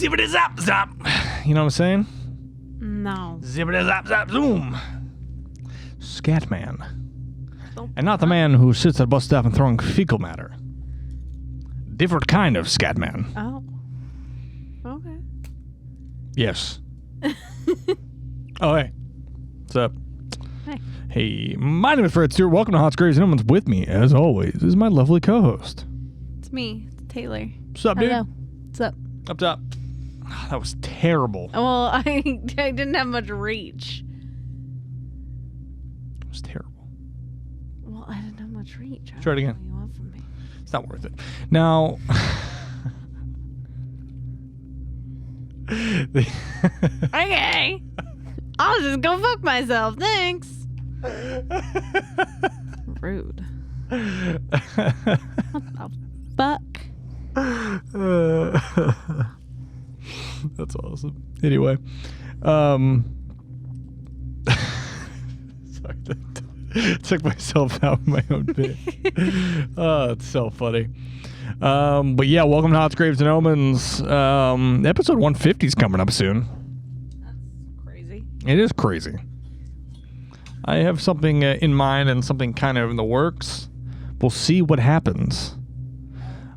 Zippity zap zap. You know what I'm saying? No. Zippity zap zap zoom. Scatman. Nope. And not the man who sits at a bus stop and throwing fecal matter. Different kind of Scatman. Oh. Okay. Yes. Oh, hey. What's up? Hey. Hey, my name is Fred Stewart. Welcome to Hot Graves and Omens. With me, as always, is my lovely co-host. It's me. It's Taylor. What's up, dude? Hello. What's up? Up top. That was terrible. Well, I didn't have much reach. It was terrible. Well, I didn't have much reach. Try it again. What do you want from me? It's not worth it. Now... Okay. I'll just go fuck myself. Thanks. Rude. What the fuck? That's awesome. Anyway, sorry, took myself out of my own bit. Oh, it's so funny. But yeah, welcome to Hot Graves and Omens. Episode 150 is coming up soon. That's crazy. It is crazy. I have something in mind and something kind of in the works. We'll see what happens.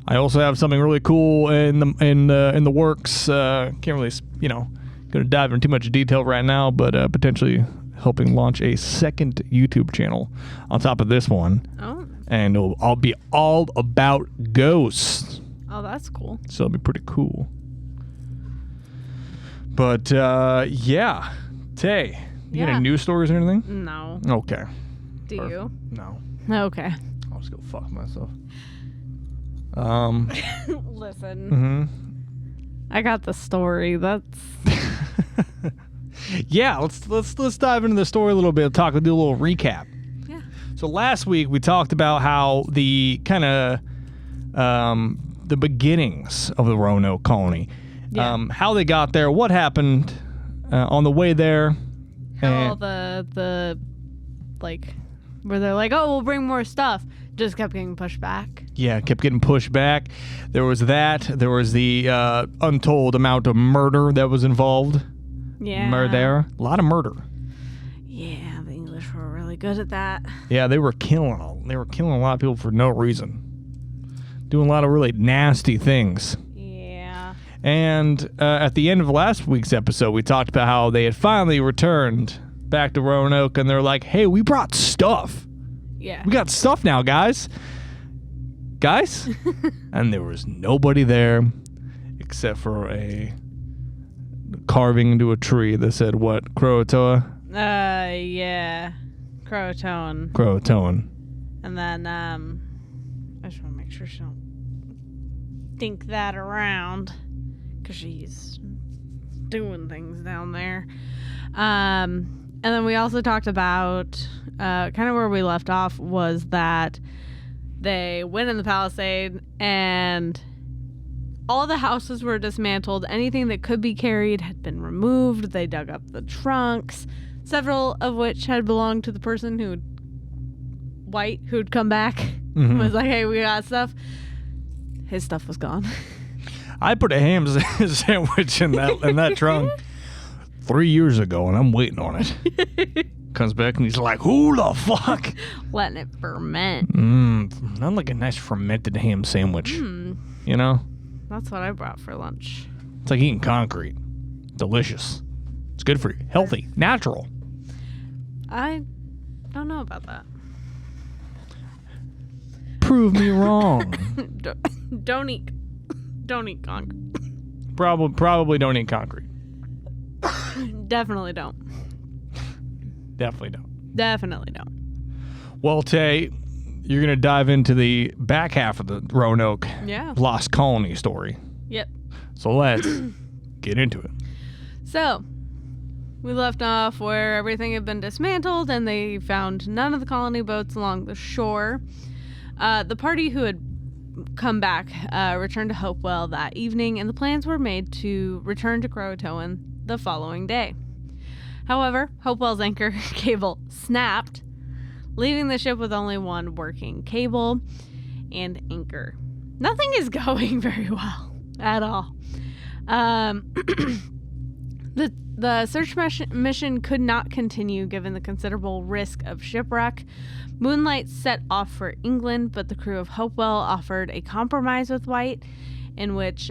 I also have something really cool in the works. Can't really, going to dive into too much detail right now, but potentially helping launch a second YouTube channel on top of this one. Oh. And I'll be all about ghosts. Oh, that's cool. So it'll be pretty cool. But yeah, Tay, you got any news stories or anything? No. Okay. Do you? No. Okay. I'll just go fuck myself. Listen. Mm-hmm. I got the story. That's Yeah, let's dive into the story a little bit. Do a little recap. yeah. So last week we talked about how the kind of the beginnings of the Roanoke Colony, how they got there, what happened on the way there, How all the like where they're like, oh, we'll bring more stuff, just kept getting pushed back. Yeah, kept getting pushed back. There was that. There was the untold amount of murder that was involved. Yeah. Murder. A lot of murder. Yeah, the English were really good at that. Yeah, they were killing a lot of people for no reason. Doing a lot of really nasty things. Yeah. And at the end of last week's episode, we talked about how they had finally returned back to Roanoke, and they're like, hey, we brought stuff. Yeah. We got stuff now, guys. And there was nobody there except for a carving into a tree that said, what, Croatoa? Yeah. Croatoan. Croatoan. And then, I just want to make sure she don't think that around, because she's doing things down there. And then we also talked about, kind of where we left off was that they went in the palisade and all the houses were dismantled. Anything that could be carried had been removed. They dug up the trunks, several of which had belonged to the person who'd come back. Mm-hmm. Was like, hey, we got stuff. His stuff was gone. I put a ham sandwich in that trunk 3 years ago, and I'm waiting on it. Comes back and he's like, who the fuck? Letting it ferment. Not like a nice fermented ham sandwich. You know? That's what I brought for lunch. It's like eating concrete. Delicious. It's good for you. Healthy. Natural. I don't know about that. Prove me wrong. Don't eat concrete. Probably don't eat concrete. Definitely don't. Definitely don't. Well, Tay, you're going to dive into the back half of the Roanoke Lost Colony story. Yep. So let's get into it. So, we left off where everything had been dismantled and they found none of the colony boats along the shore. The party who had come back returned to Hopewell that evening, and the plans were made to return to Croatoan the following day. However, Hopewell's anchor cable snapped, leaving the ship with only one working cable and anchor. Nothing is going very well at all. The search mission could not continue given the considerable risk of shipwreck. Moonlight set off for England, but the crew of Hopewell offered a compromise with White in which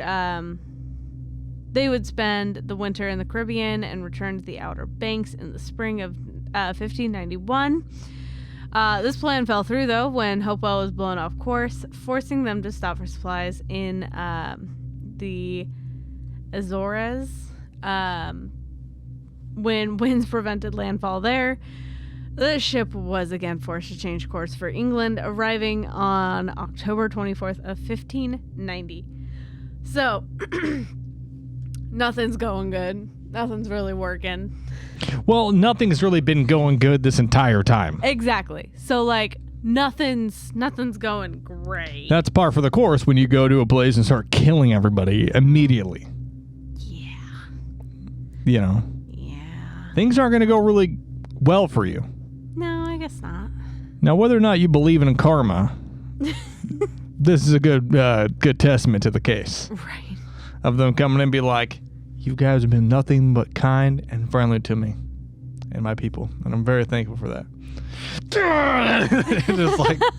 they would spend the winter in the Caribbean and return to the Outer Banks in the spring of 1591. This plan fell through, though, when Hopewell was blown off course, forcing them to stop for supplies in the Azores. When winds prevented landfall there, the ship was again forced to change course for England, arriving on October 24th of 1590. So, nothing's going good. Nothing's really working. Well, nothing's really been going good this entire time. Exactly. So, like, nothing's going great. That's par for the course when you go to a place and start killing everybody immediately. Yeah. You know. Yeah. Things aren't going to go really well for you. No, I guess not. Now, whether or not you believe in karma, this is a good testament to the case. Right. Of them coming in and be like, you guys have been nothing but kind and friendly to me and my people, and I'm very thankful for that.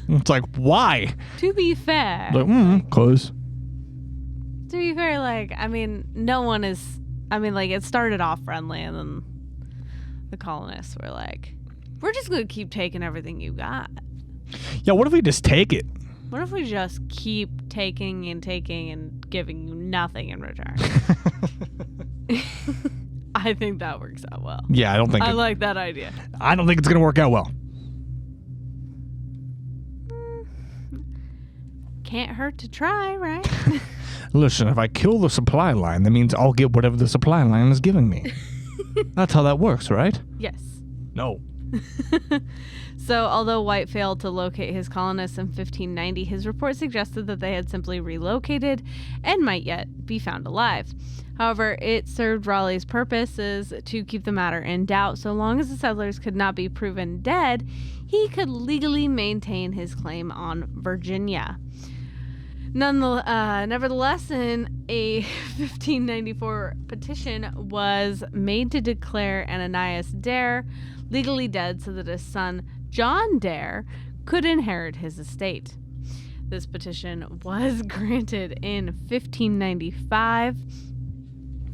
it's like, why? To be fair. Like, close. To be fair, like, I mean, no one is, I mean, like, it started off friendly, and then the colonists were like, we're just going to keep taking everything you got. Yeah, what if we just take it? What if we just keep taking and giving you nothing in return? I think that works out well. Yeah, I like that idea. I don't think it's going to work out well. Can't hurt to try, right? Listen, if I kill the supply line, that means I'll get whatever the supply line is giving me. That's how that works, right? Yes. No. So, although White failed to locate his colonists in 1590, his report suggested that they had simply relocated and might yet be found alive. However, it served Raleigh's purposes to keep the matter in doubt. So long as the settlers could not be proven dead, he could legally maintain his claim on Virginia. Nevertheless, in a 1594 petition was made to declare Ananias Dare legally dead so that his son, John Dare, could inherit his estate. This petition was granted in 1595.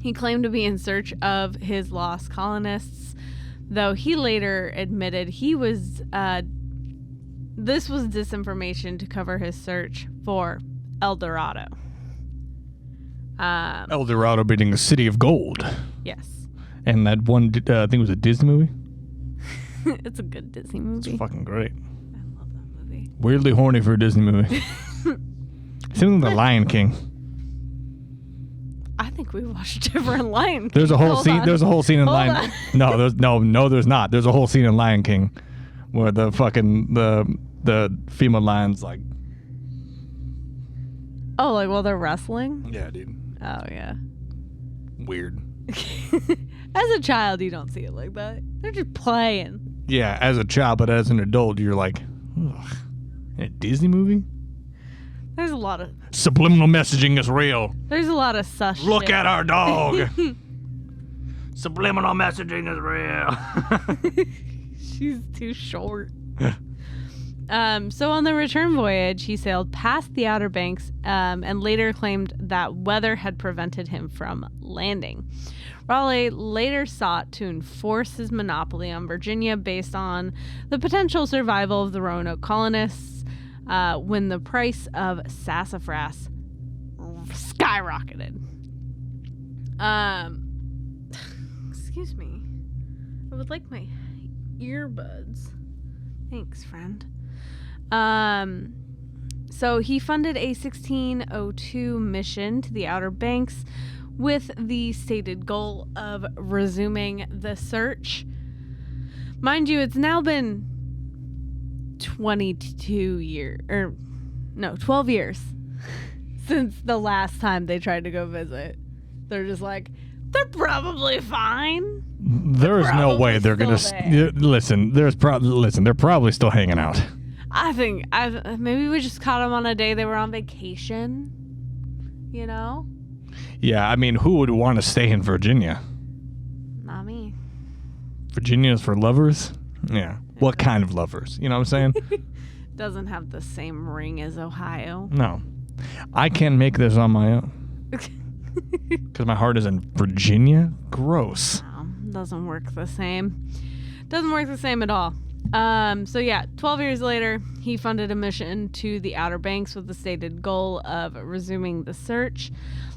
He claimed to be in search of his lost colonists, though he later admitted this was disinformation to cover his search for El Dorado. El Dorado being a city of gold. Yes. And that one, I think it was a Disney movie. It's a good Disney movie. It's fucking great. I love that movie. Weirdly horny for a Disney movie. Same with The Lion King. I think we watched different Lion King. There's a whole scene. There's a whole scene in Lion. No, there's not. There's a whole scene in Lion King where the fucking the female lion's like. Oh, like while they're wrestling? Yeah, dude. Oh yeah. Weird. As a child, you don't see it like that. They're just playing. Yeah, as a child, but as an adult, you're like, ugh. In a Disney movie? There's a lot of subliminal messaging is real. There's a lot of sus. Look shit. at our dog. Subliminal messaging is real. She's too short. So on the return voyage, he sailed past the Outer Banks and later claimed that weather had prevented him from landing. Raleigh later sought to enforce his monopoly on Virginia based on the potential survival of the Roanoke colonists when the price of sassafras skyrocketed. Excuse me. I would like my earbuds. Thanks, friend. So he funded a 1602 mission to the Outer Banks with the stated goal of resuming the search. Mind you, it's now been 12 years since the last time they tried to go visit. They're just like, they're probably fine. There is no way they're gonna listen. They're probably still hanging out. I think maybe we just caught them on a day they were on vacation. You know. Yeah, I mean, who would want to stay in Virginia? Not me. Virginia is for lovers? Yeah. What kind of lovers? You know what I'm saying? Doesn't have the same ring as Ohio. No. I can't make this on my own. Because my heart is in Virginia? Gross. No, doesn't work the same. Doesn't work the same at all. 12 years later, he funded a mission to the Outer Banks with the stated goal of resuming the search.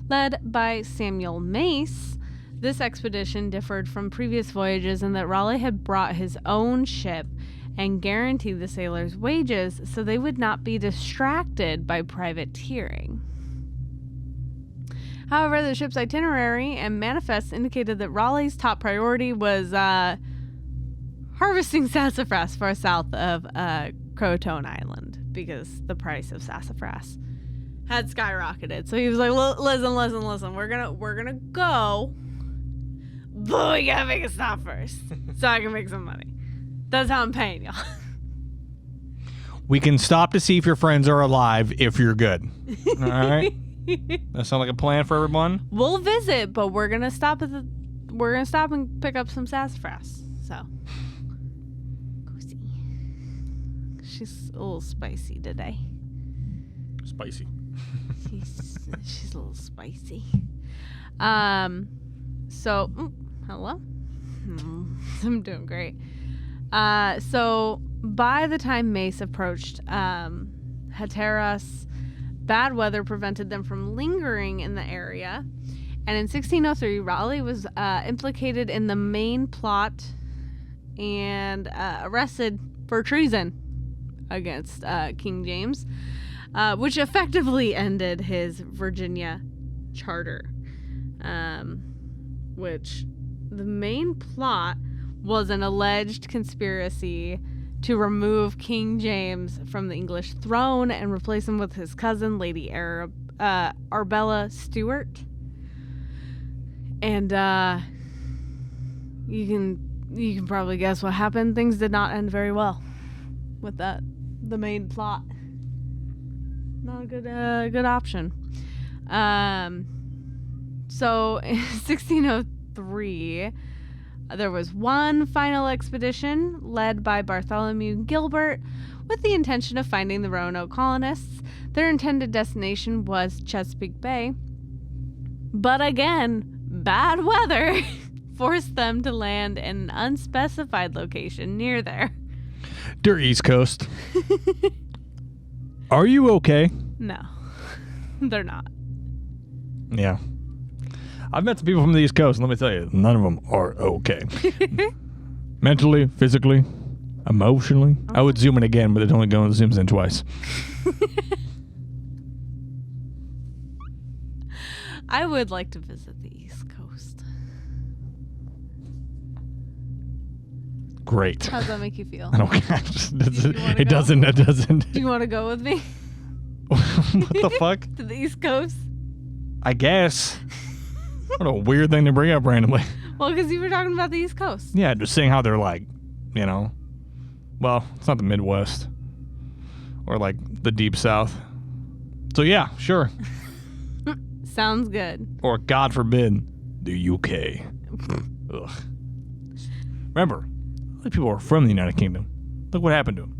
Led by Samuel Mace, this expedition differed from previous voyages in that Raleigh had brought his own ship and guaranteed the sailors' wages so they would not be distracted by privateering. However, the ship's itinerary and manifest indicated that Raleigh's top priority was harvesting sassafras far south of Croatoan Island because the price of sassafras had skyrocketed. So he was like, listen, we're gonna go, but we gotta make a stop first so I can make some money. That's how I'm paying y'all. We can stop to see if your friends are alive if you're good. All right? That sound like a plan for everyone? We'll visit, but we're gonna stop and pick up some sassafras. So go see. She's a little spicy today. Spicy. She's a little spicy. Hello? I'm doing great. So by the time Mace approached Hatteras, bad weather prevented them from lingering in the area. And in 1603, Raleigh was implicated in the main plot and arrested for treason against King James, which effectively ended his Virginia charter, which the main plot was an alleged conspiracy to remove King James from the English throne and replace him with his cousin, Lady Arbella Stuart. And you can probably guess what happened. Things did not end very well with the main plot. Not a good option. So in 1603, there was one final expedition led by Bartholomew Gilbert with the intention of finding the Roanoke colonists. Their intended destination was Chesapeake Bay. But again, bad weather forced them to land in an unspecified location near there. Dear East Coast, are you okay? No, they're not. Yeah. I've met some people from the East Coast, and let me tell you, none of them are okay. Mentally, physically, emotionally. Oh. I would zoom in again, but it only zooms in twice. I would like to visit the East Coast. Great. How does that make you feel? I don't care. It doesn't. Do you want to go with me? What the fuck? To the East Coast? I guess. What a weird thing to bring up randomly. Well, because you were talking about the East Coast. Yeah, just saying how they're like, well, it's not the Midwest. Or like the Deep South. So yeah, sure. Sounds good. Or God forbid, the UK. Ugh. Remember, all these people are from the United Kingdom. Look what happened to them.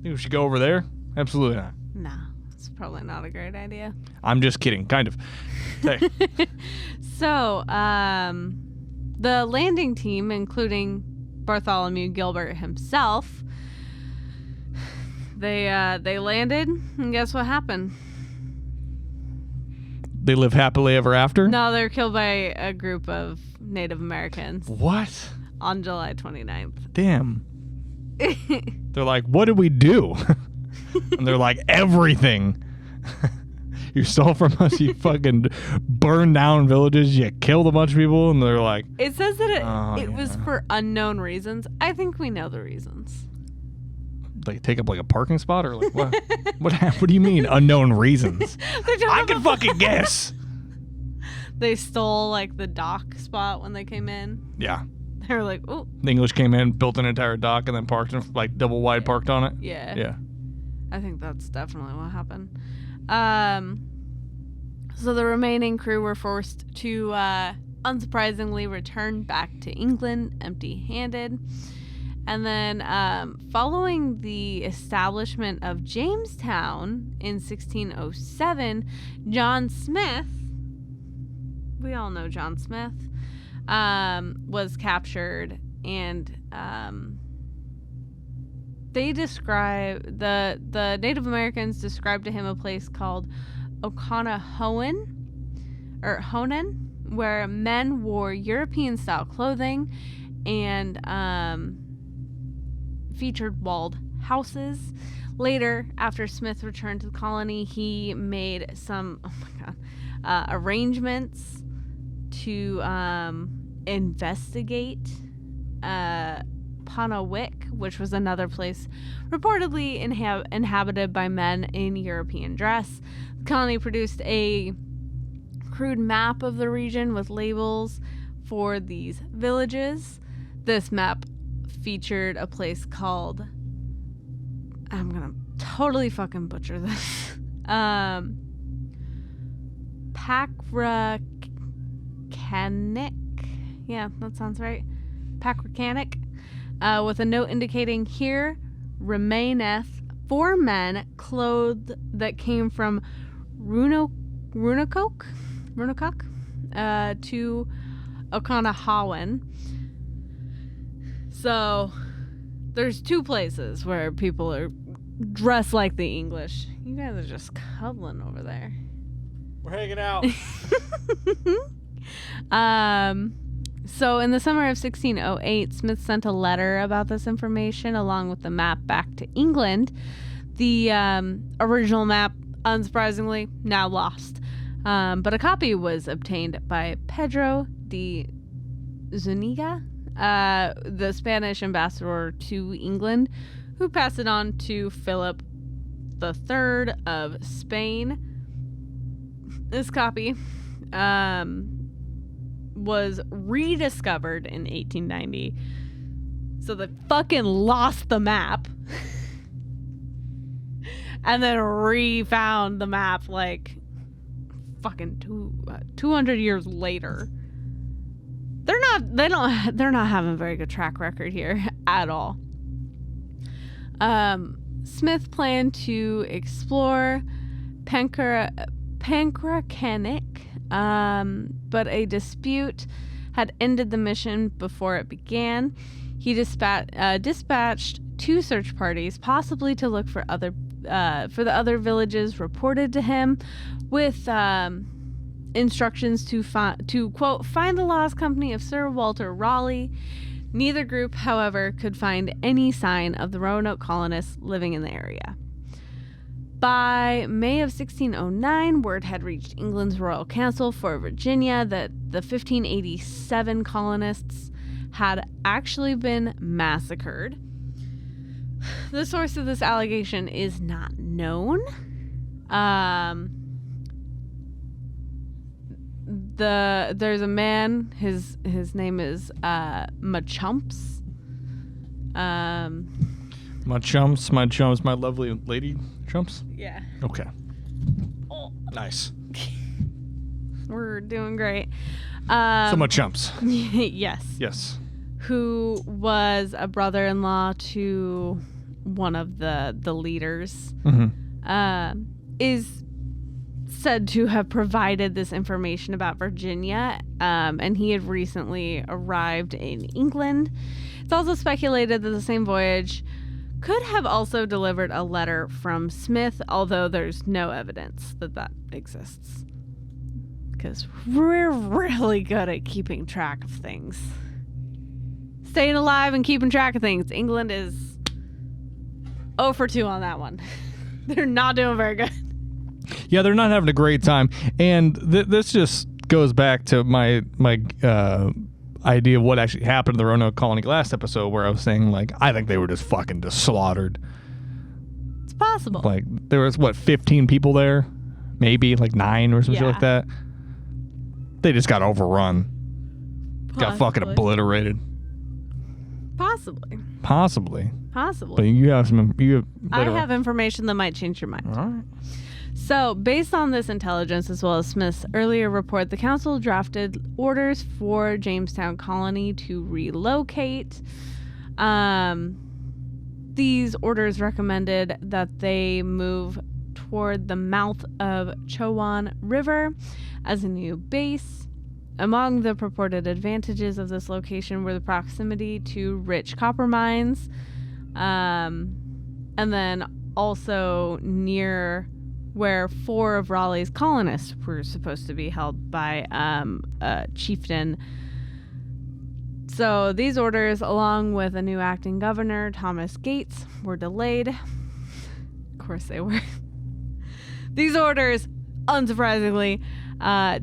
Think we should go over there? Absolutely not. No, it's probably not a great idea. I'm just kidding, kind of. Hey. So, the landing team, including Bartholomew Gilbert himself, they landed, and guess what happened? They live happily ever after? No, they're killed by a group of Native Americans. What? On July 29th. Damn. They're like, what did we do? And they're like, everything. You stole from us, you fucking burned down villages, you killed a bunch of people, and they're like... It says that it was for unknown reasons. I think we know the reasons. Like, take up like a parking spot, or like what? What do you mean, unknown reasons? I can fucking guess. They stole like the dock spot when they came in. Yeah. They were like, oh. The English came in, built an entire dock, and then parked, like double wide parked on it. Yeah. Yeah. I think that's definitely what happened. So the remaining crew were forced to, unsurprisingly, return back to England empty-handed. And then, following the establishment of Jamestown in 1607, John Smith, we all know John Smith, was captured, and they describe the Native Americans described to him a place called Honan, where men wore European-style clothing and featured walled houses. Later, after Smith returned to the colony, he made some arrangements to investigate Panawick, which was another place reportedly inhabited by men in European dress. The colony produced a crude map of the region with labels for these villages. This map featured a place called, I'm gonna totally fucking butcher this, Pakrakanik. Yeah, that sounds right. Pakrakanik, with a note indicating here remaineth 4 men clothed that came from Roanoke to Okanahawan. So there's 2 places where people are dressed like the English. You guys are just cuddling over there. We're hanging out. So in the summer of 1608, Smith sent a letter about this information along with the map back to England. The original map, unsurprisingly, now lost. But a copy was obtained by Pedro de Zuniga, the Spanish ambassador to England, who passed it on to Philip III of Spain. This copy was rediscovered in 1890. So they fucking lost the map and then refound the map like fucking 200 years later. They're not having a very good track record here at all. Smith planned to explore Pakrakanik, but a dispute had ended the mission before it began. He dispatched 2 search parties, possibly to look for the other villages reported to him, with instructions to quote, find the lost company of Sir Walter Raleigh. Neither group, however, could find any sign of the Roanoke colonists living in the area. By May of 1609, word had reached England's Royal Council for Virginia that the 1587 colonists had actually been massacred. The source of this allegation is not known. There's a man, his name is Machumps. My lovely lady chumps? Yeah. Okay. Oh. Nice. We're doing great. So chumps. Yes. Yes. Who was a brother-in-law to one of the leaders, is said to have provided this information about Virginia, and he had recently arrived in England. It's also speculated that the same voyage could have also delivered a letter from Smith, although there's no evidence that exists. Because we're really good at keeping track of things. Staying alive and keeping track of things. England is 0 for 2 on that one. They're not doing very good. Yeah, they're not having a great time. And this just goes back to my idea of what actually happened to the Roanoke Colony last episode, where I was saying, like, I think they were just slaughtered. It's possible. Like, there was, 15 people there? Maybe, 9 or something like that. They just got overrun. Possibly. Got fucking obliterated. Possibly. But you have some... I have information that might change your mind. All right. So, based on this intelligence, as well as Smith's earlier report, the council drafted orders for Jamestown Colony to relocate. These orders recommended that they move toward the mouth of Chowan River as a new base. Among the purported advantages of this location were the proximity to rich copper mines, and then also near where 4 of Raleigh's colonists were supposed to be held by a chieftain. So these orders, along with a new acting governor, Thomas Gates, were delayed. Of course they were. These orders, unsurprisingly,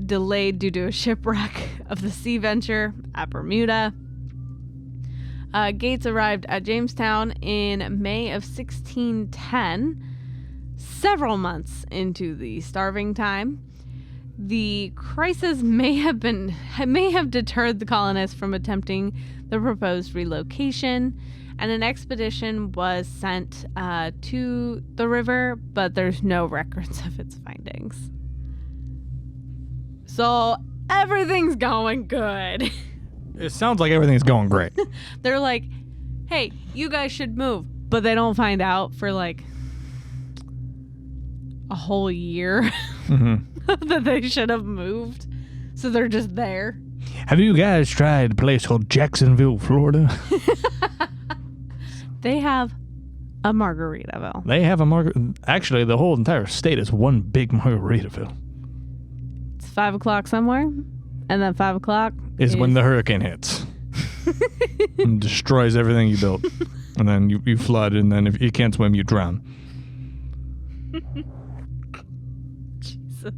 delayed due to a shipwreck of the Sea Venture at Bermuda. Gates arrived at Jamestown in May of 1610, several months into the starving time. The crisis may have deterred the colonists from attempting the proposed relocation, and an expedition was sent to the river, but there's no records of its findings. So everything's going good. It sounds like everything's going great. They're like, hey, you guys should move, but they don't find out for like a whole year that they should have moved. So they're just there. Have you guys tried a place called Jacksonville, Florida? They have a Margaritaville. They have Actually, the whole entire state is one big Margaritaville. It's 5 o'clock somewhere, and then 5 o'clock is when the hurricane hits and destroys everything you built. And then you flood, and then if you can't swim, you drown. Jesus.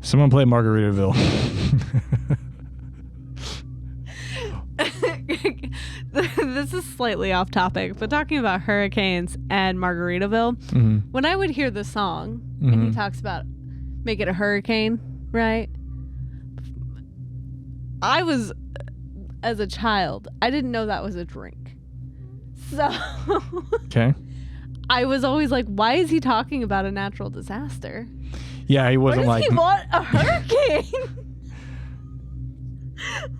Someone play Margaritaville. This is slightly off topic, but talking about hurricanes and Margaritaville, when I would hear the song and he talks about make it a hurricane, right? I was, as a child, I didn't know that was a drink. So Okay. I was always like, why is he talking about a natural disaster? Yeah, he wasn't Why does like he want a hurricane?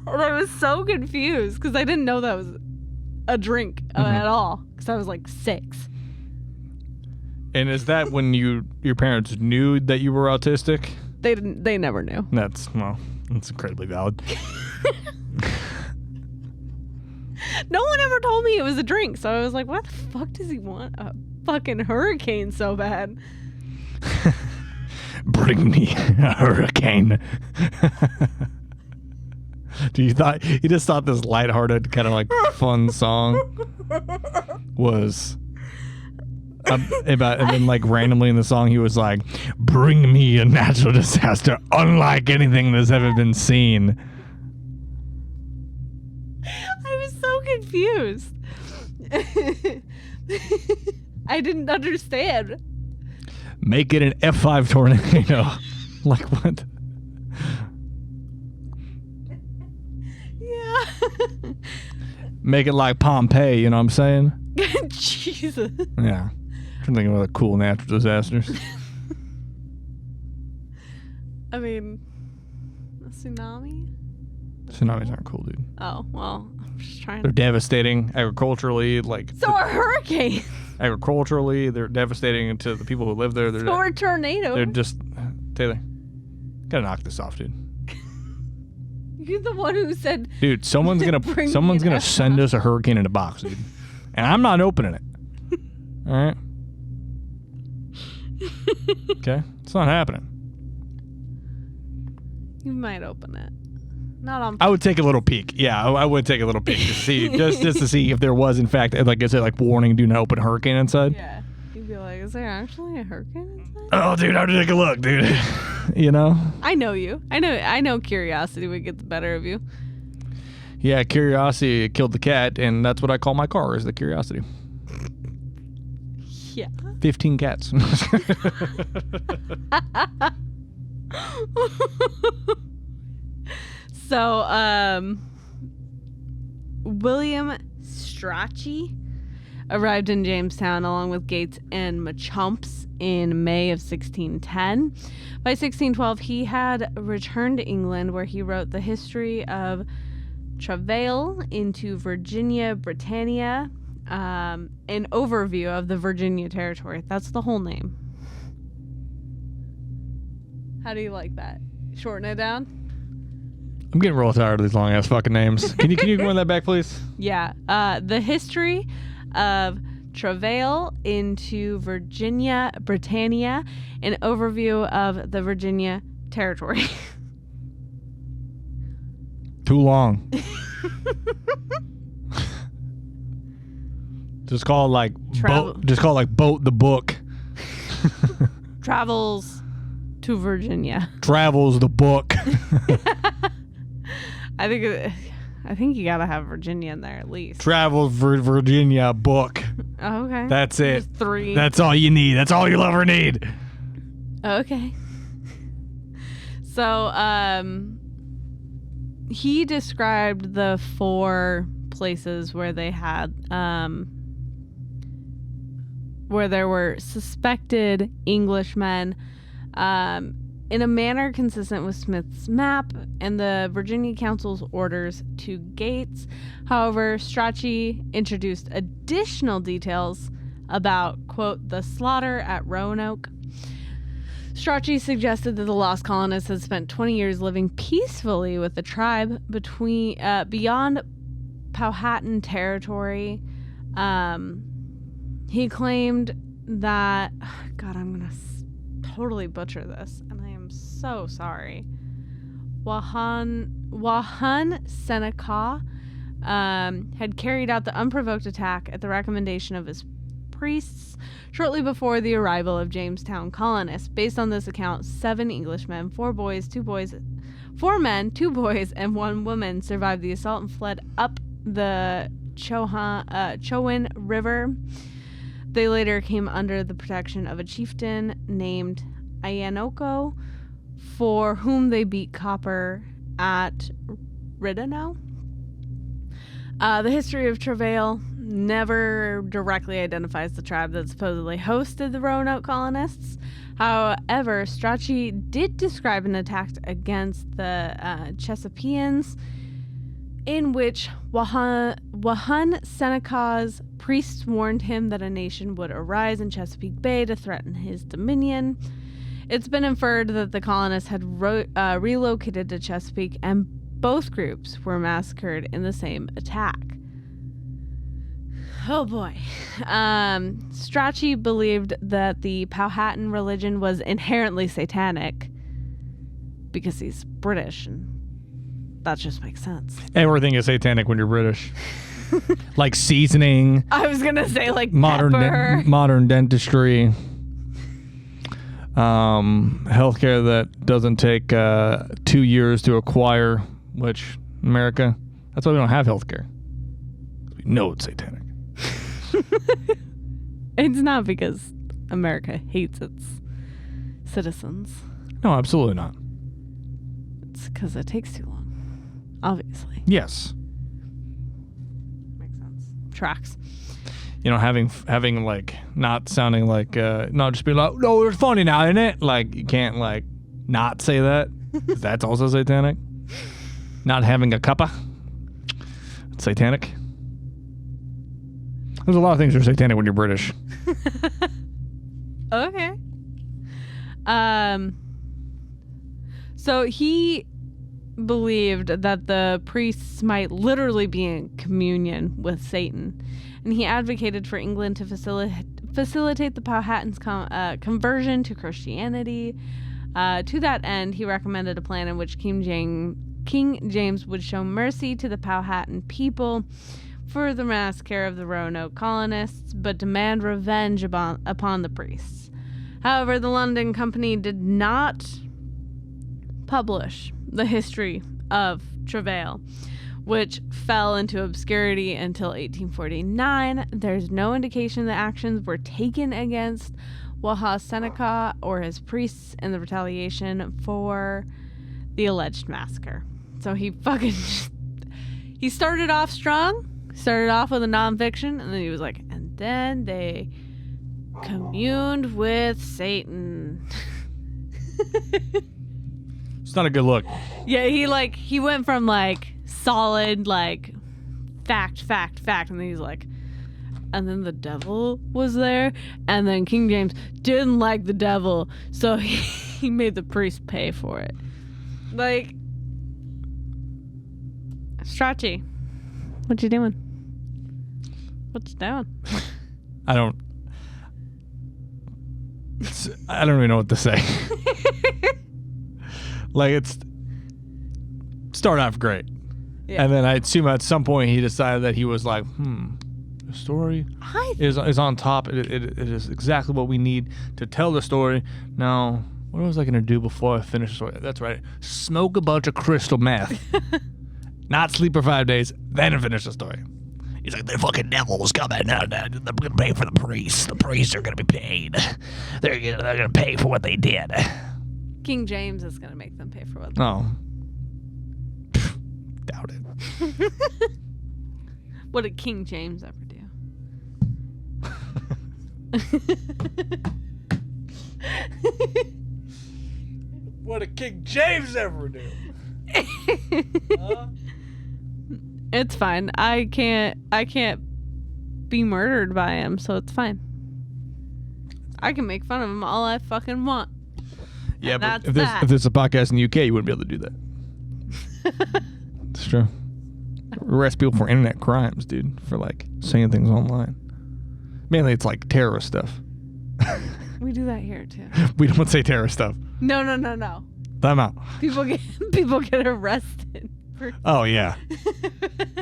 And I was so confused because I didn't know that was a drink at all because I was like 6. And is that when your parents knew that you were autistic? They never knew. That's incredibly valid. No one ever told me it was a drink, so I was like, what the fuck does he want a fucking hurricane so bad? Bring me a hurricane. You just thought this lighthearted kind of like fun song was about, and then like randomly in the song he was like, bring me a natural disaster unlike anything that's ever been seen. I was so confused. I didn't understand. Make it an F5 tornado. Like what? Yeah. Make it like Pompeii, you know what I'm saying? Jesus. Yeah. I'm thinking about the cool natural disasters. I mean, a tsunami? Tsunamis aren't cool, dude. Oh, well, I'm just trying They're to... devastating agriculturally, like... So are hurricanes. Agriculturally, they're devastating to the people who live there. So are tornadoes. They're just... Taylor, gotta knock this off, dude. You're the one who said... Dude, someone's gonna send us a hurricane in a box, dude. And I'm not opening it. All right? Okay? It's not happening. You might open it. Not on... I would take a little peek. Yeah, I would take a little peek to see, just to see if there was, in fact, like I said, like warning, do not open hurricane inside. Yeah. You'd be like, is there actually a hurricane inside? Oh, dude, I'll take a look, dude. You know? I know you. I know curiosity would get the better of you. Yeah, curiosity killed the cat, and that's what I call my car, is the Curiosity. Yeah. 15 cats. So, William Strachey arrived in Jamestown along with Gates and Machumps in May of 1610. By 1612, he had returned to England, where he wrote the history of Travail into Virginia Britannia, an overview of the Virginia Territory. That's the whole name. How do you like that? Shorten it down? I'm getting real tired of these long ass fucking names. Can you run that back, please? Yeah. The history of Travail into Virginia Britannia, an overview of the Virginia Territory. Too long. Just call it like boat. Just call it like Boat the Book. Travels to Virginia. Travels the book. I think you gotta have Virginia in there at least. Travels Virginia book. Oh, okay. That's it. Just 3. That's all you need. That's all you'll ever need. Okay. So, he described the 4 places where they had, where there were suspected Englishmen, in a manner consistent with Smith's map and the Virginia Council's orders to Gates. However, Strachey introduced additional details about, quote, the slaughter at Roanoke. Strachey suggested that the lost colonists had spent 20 years living peacefully with the tribe beyond Powhatan territory. He claimed that... God, I'm going to totally butcher this, and I am so sorry. Wahan Seneca had carried out the unprovoked attack at the recommendation of his priests shortly before the arrival of Jamestown colonists. Based on this account, 7 Englishmen, 4 men, 2 boys, and 1 woman survived the assault and fled up the Chowan River. They later came under the protection of a chieftain named Roanoke, for whom they beat copper at Roanoke. The history of Travail never directly identifies the tribe that supposedly hosted the Roanoke colonists. However, Strachey did describe an attack against the Chesapeakeans, in which Wahan Seneca's priests warned him that a nation would arise in Chesapeake Bay to threaten his dominion. It's been inferred that the colonists had relocated to Chesapeake, and both groups were massacred in the same attack. Oh boy. Strachey believed that the Powhatan religion was inherently satanic because he's British, and that just makes sense. Everything is satanic when you're British. Like seasoning. I was gonna say like modern dentistry. Healthcare that doesn't take 2 years to acquire, which America, that's why we don't have healthcare. We know it's satanic. It's not because America hates its citizens. No, absolutely not. It's because it takes too long. Obviously. Yes. Makes sense. Tracks. You know, having like not sounding like not just being like, no, it's funny now, isn't it? Like you can't like not say that. 'Cause that's also satanic. Not having a cuppa. It's satanic. There's a lot of things that are satanic when you're British. Okay. So he believed that the priests might literally be in communion with Satan, and he advocated for England to facilitate the Powhatans' conversion to Christianity. To that end, he recommended a plan in which King James would show mercy to the Powhatan people for the massacre of the Roanoke colonists, but demand revenge upon the priests. However, the London Company did not publish the history of Travail, which fell into obscurity until 1849. There's no indication that actions were taken against Waha Seneca or his priests in the retaliation for the alleged massacre. So he started off strong, started off with a nonfiction, and then he was like, and And then they communed with Satan. It's not a good look. Yeah, he went from like solid like fact, and then he's like, and then the devil was there, and then King James didn't like the devil, so he made the priest pay for it. Like, Strachey, what you doing? What you doing? I don't even know what to say. Like, it's started off great. Yeah. And then I assume at some point he decided that he was like, the story is on top. It is exactly what we need to tell the story. Now, what was I going to do before I finish the story? That's right. Smoke a bunch of crystal meth. Not sleep for 5 days, then finish the story. He's like, the fucking devil's coming. They're going to pay for the priests. The priests are going to be paid. They're going to pay for what they did. King James is going to make them pay for what they did. Oh. Doubt it. What did King James ever do? What did King James ever do? It's fine. I can't be murdered by him, so it's fine. I can make fun of him all I fucking want. Yeah, but if there's a podcast in the UK, you wouldn't be able to do that. It's true. Arrest people for internet crimes, dude, for like saying things online. Mainly it's like terrorist stuff. We do that here too. We don't say terrorist stuff. No. Time out. People get arrested for Oh yeah.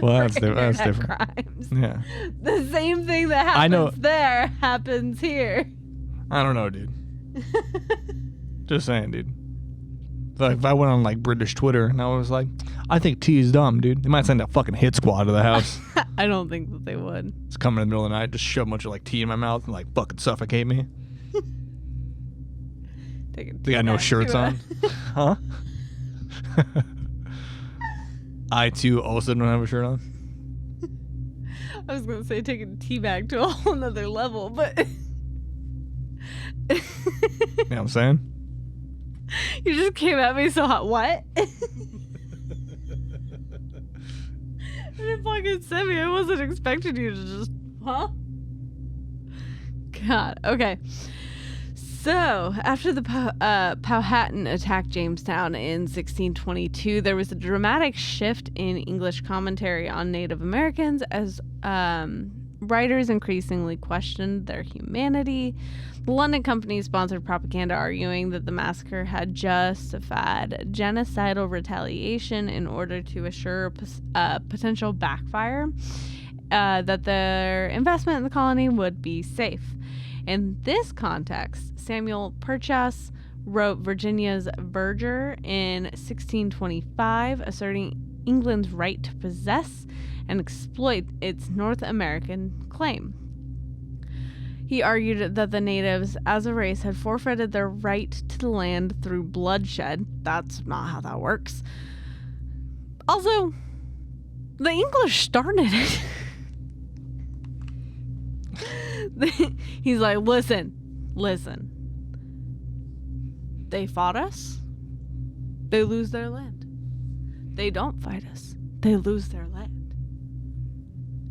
Well, that's different. Crimes. Yeah. The same thing that happens there happens here. I don't know, dude. Just saying, dude. Like, if I went on like British Twitter and I was like, I think T is dumb, dude. They might send a fucking hit squad to the house. I don't think that they would. It's coming in the middle of the night, just shove a bunch of like tea in my mouth and like fucking suffocate me. They got no shirts on. Huh? I too also don't have a shirt on. I was gonna say taking tea bag to a whole nother level, but You know what I'm saying? You just came at me so hot. What? You didn't fucking send me. I wasn't expecting you to just, huh? God. Okay. So, after the Powhatan attacked Jamestown in 1622, there was a dramatic shift in English commentary on Native Americans as writers increasingly questioned their humanity. The London Company sponsored propaganda arguing that the massacre had justified genocidal retaliation in order to assure potential backfire, that their investment in the colony would be safe. In this context, Samuel Purchas wrote Virginia's Verger in 1625, asserting England's right to possess and exploit its North American claim. He argued that the natives, as a race, had forfeited their right to the land through bloodshed. That's not how that works. Also, the English started it. He's like, listen. They fought us. They lose their land. They don't fight us. They lose their land.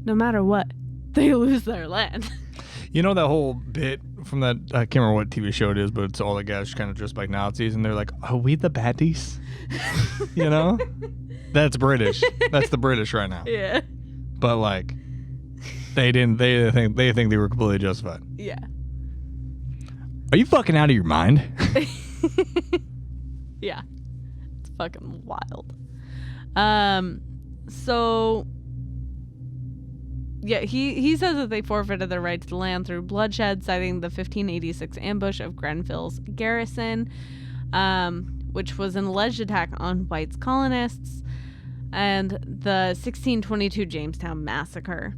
No matter what, they lose their land. You know that whole bit from that, I can't remember what TV show it is, but it's all the guys kind of dressed like Nazis, and they're like, are we the baddies? You know? That's British. That's the British right now. Yeah. But like, they think they were completely justified. Yeah. Are you fucking out of your mind? Yeah. It's fucking wild. So yeah, he says that they forfeited their right to the land through bloodshed, citing the 1586 ambush of Grenville's garrison, which was an alleged attack on whites colonists, and the 1622 Jamestown massacre.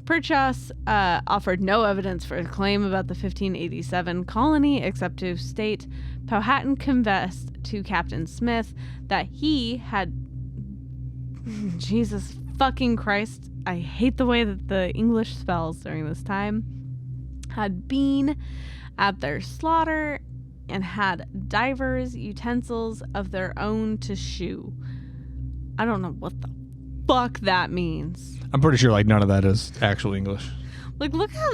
Purchas offered no evidence for a claim about the 1587 colony, except to state Powhatan confessed to Captain Smith that he had... Jesus fucking Christ. I hate the way that the English spells during this time, had been at their slaughter and had divers utensils of their own to shoe. I don't know what the fuck that means. I'm pretty sure like none of that is actual English. Like, look how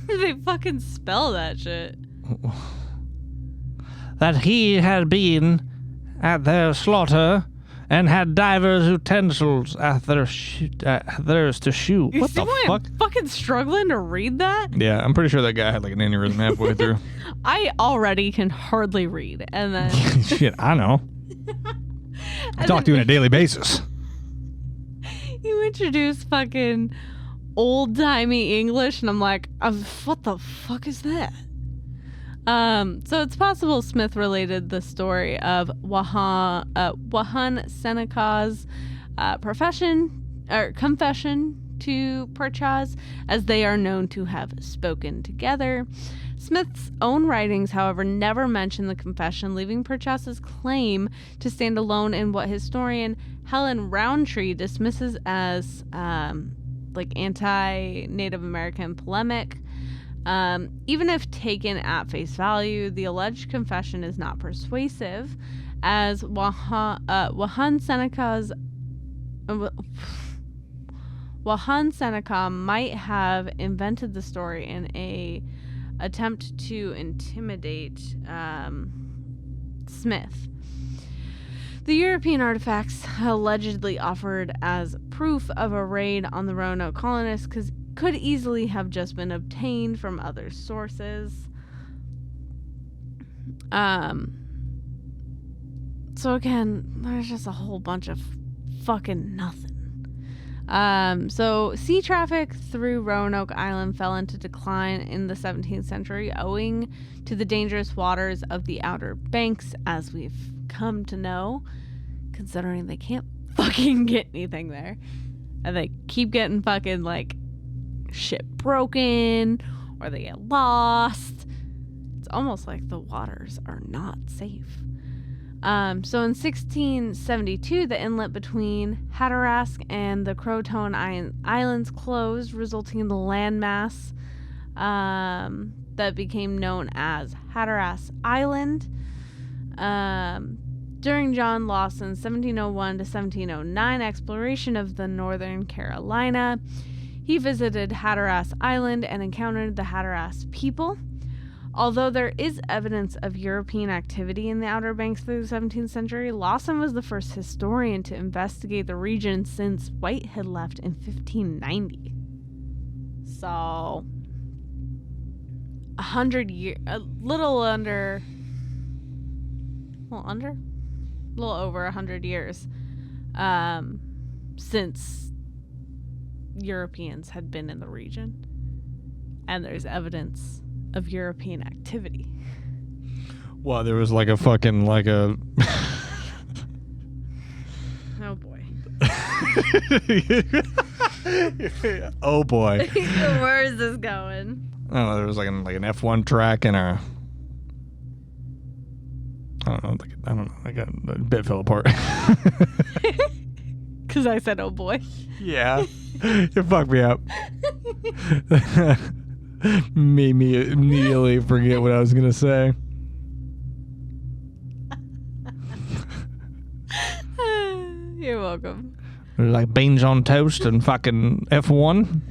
they fucking spell that shit. That he had been at their slaughter and had divers utensils at theirs to shoot. You What see the why fuck? I'm fucking struggling to read that? Yeah, I'm pretty sure that guy had like an aneurysm halfway through. I already can hardly read, and then Shit, I know. I talk to you on a daily basis. you introduce fucking old-timey English, and I'm like, what the fuck is that? So it's possible Smith related the story of Wahan Seneca's confession to Purchas, as they are known to have spoken together. Smith's own writings, however, never mention the confession, leaving Purchas's claim to stand alone in what historian Helen Roundtree dismisses as anti-Native American polemic. Even if taken at face value, the alleged confession is not persuasive, as Wahan Seneca might have invented the story in a attempt to intimidate Smith. The European artifacts allegedly offered as proof of a raid on the Roanoke colonists could easily have just been obtained from other sources. So again, there's just a whole bunch of fucking nothing. So sea traffic through Roanoke Island fell into decline in the 17th century owing to the dangerous waters of the Outer Banks, as we've come to know, considering they can't fucking get anything there. And they keep getting fucking, like, shit broken, or they get lost. It's almost like the waters are not safe. So in 1672, the inlet between Hatteras and the Croton Islands closed, resulting in the landmass that became known as Hatteras Island. During John Lawson's 1701 to 1709 exploration of the Northern Carolina, he visited Hatteras Island and encountered the Hatteras people. Although there is evidence of European activity in the Outer Banks through the 17th century, Lawson was the first historian to investigate the region since White had left in 1590. So, 100 years, a little over 100 years since Europeans had been in the region. And there's evidence of European activity. Well, there was like a fucking Oh boy. Oh boy. Where is this going? I don't know. There was like an F1 track and a. I don't know. I got a bit fell apart. Because I said, oh boy. Yeah. You fucked me up. Made me immediately forget what I was gonna say. You're welcome. Like beans on toast and fucking F1.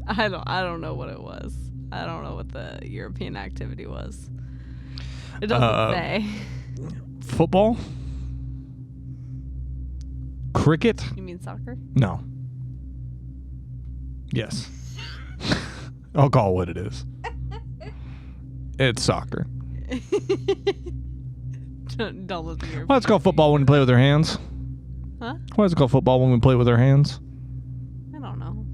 I don't know what it was. I don't know what the European activity was. It doesn't say. Football? Cricket? You mean soccer? No. Yes. I'll call it what it is. It's soccer. Don't let the European. Why it's called football when we play with our hands? Huh? Why is it called football when we play with our hands? I don't know.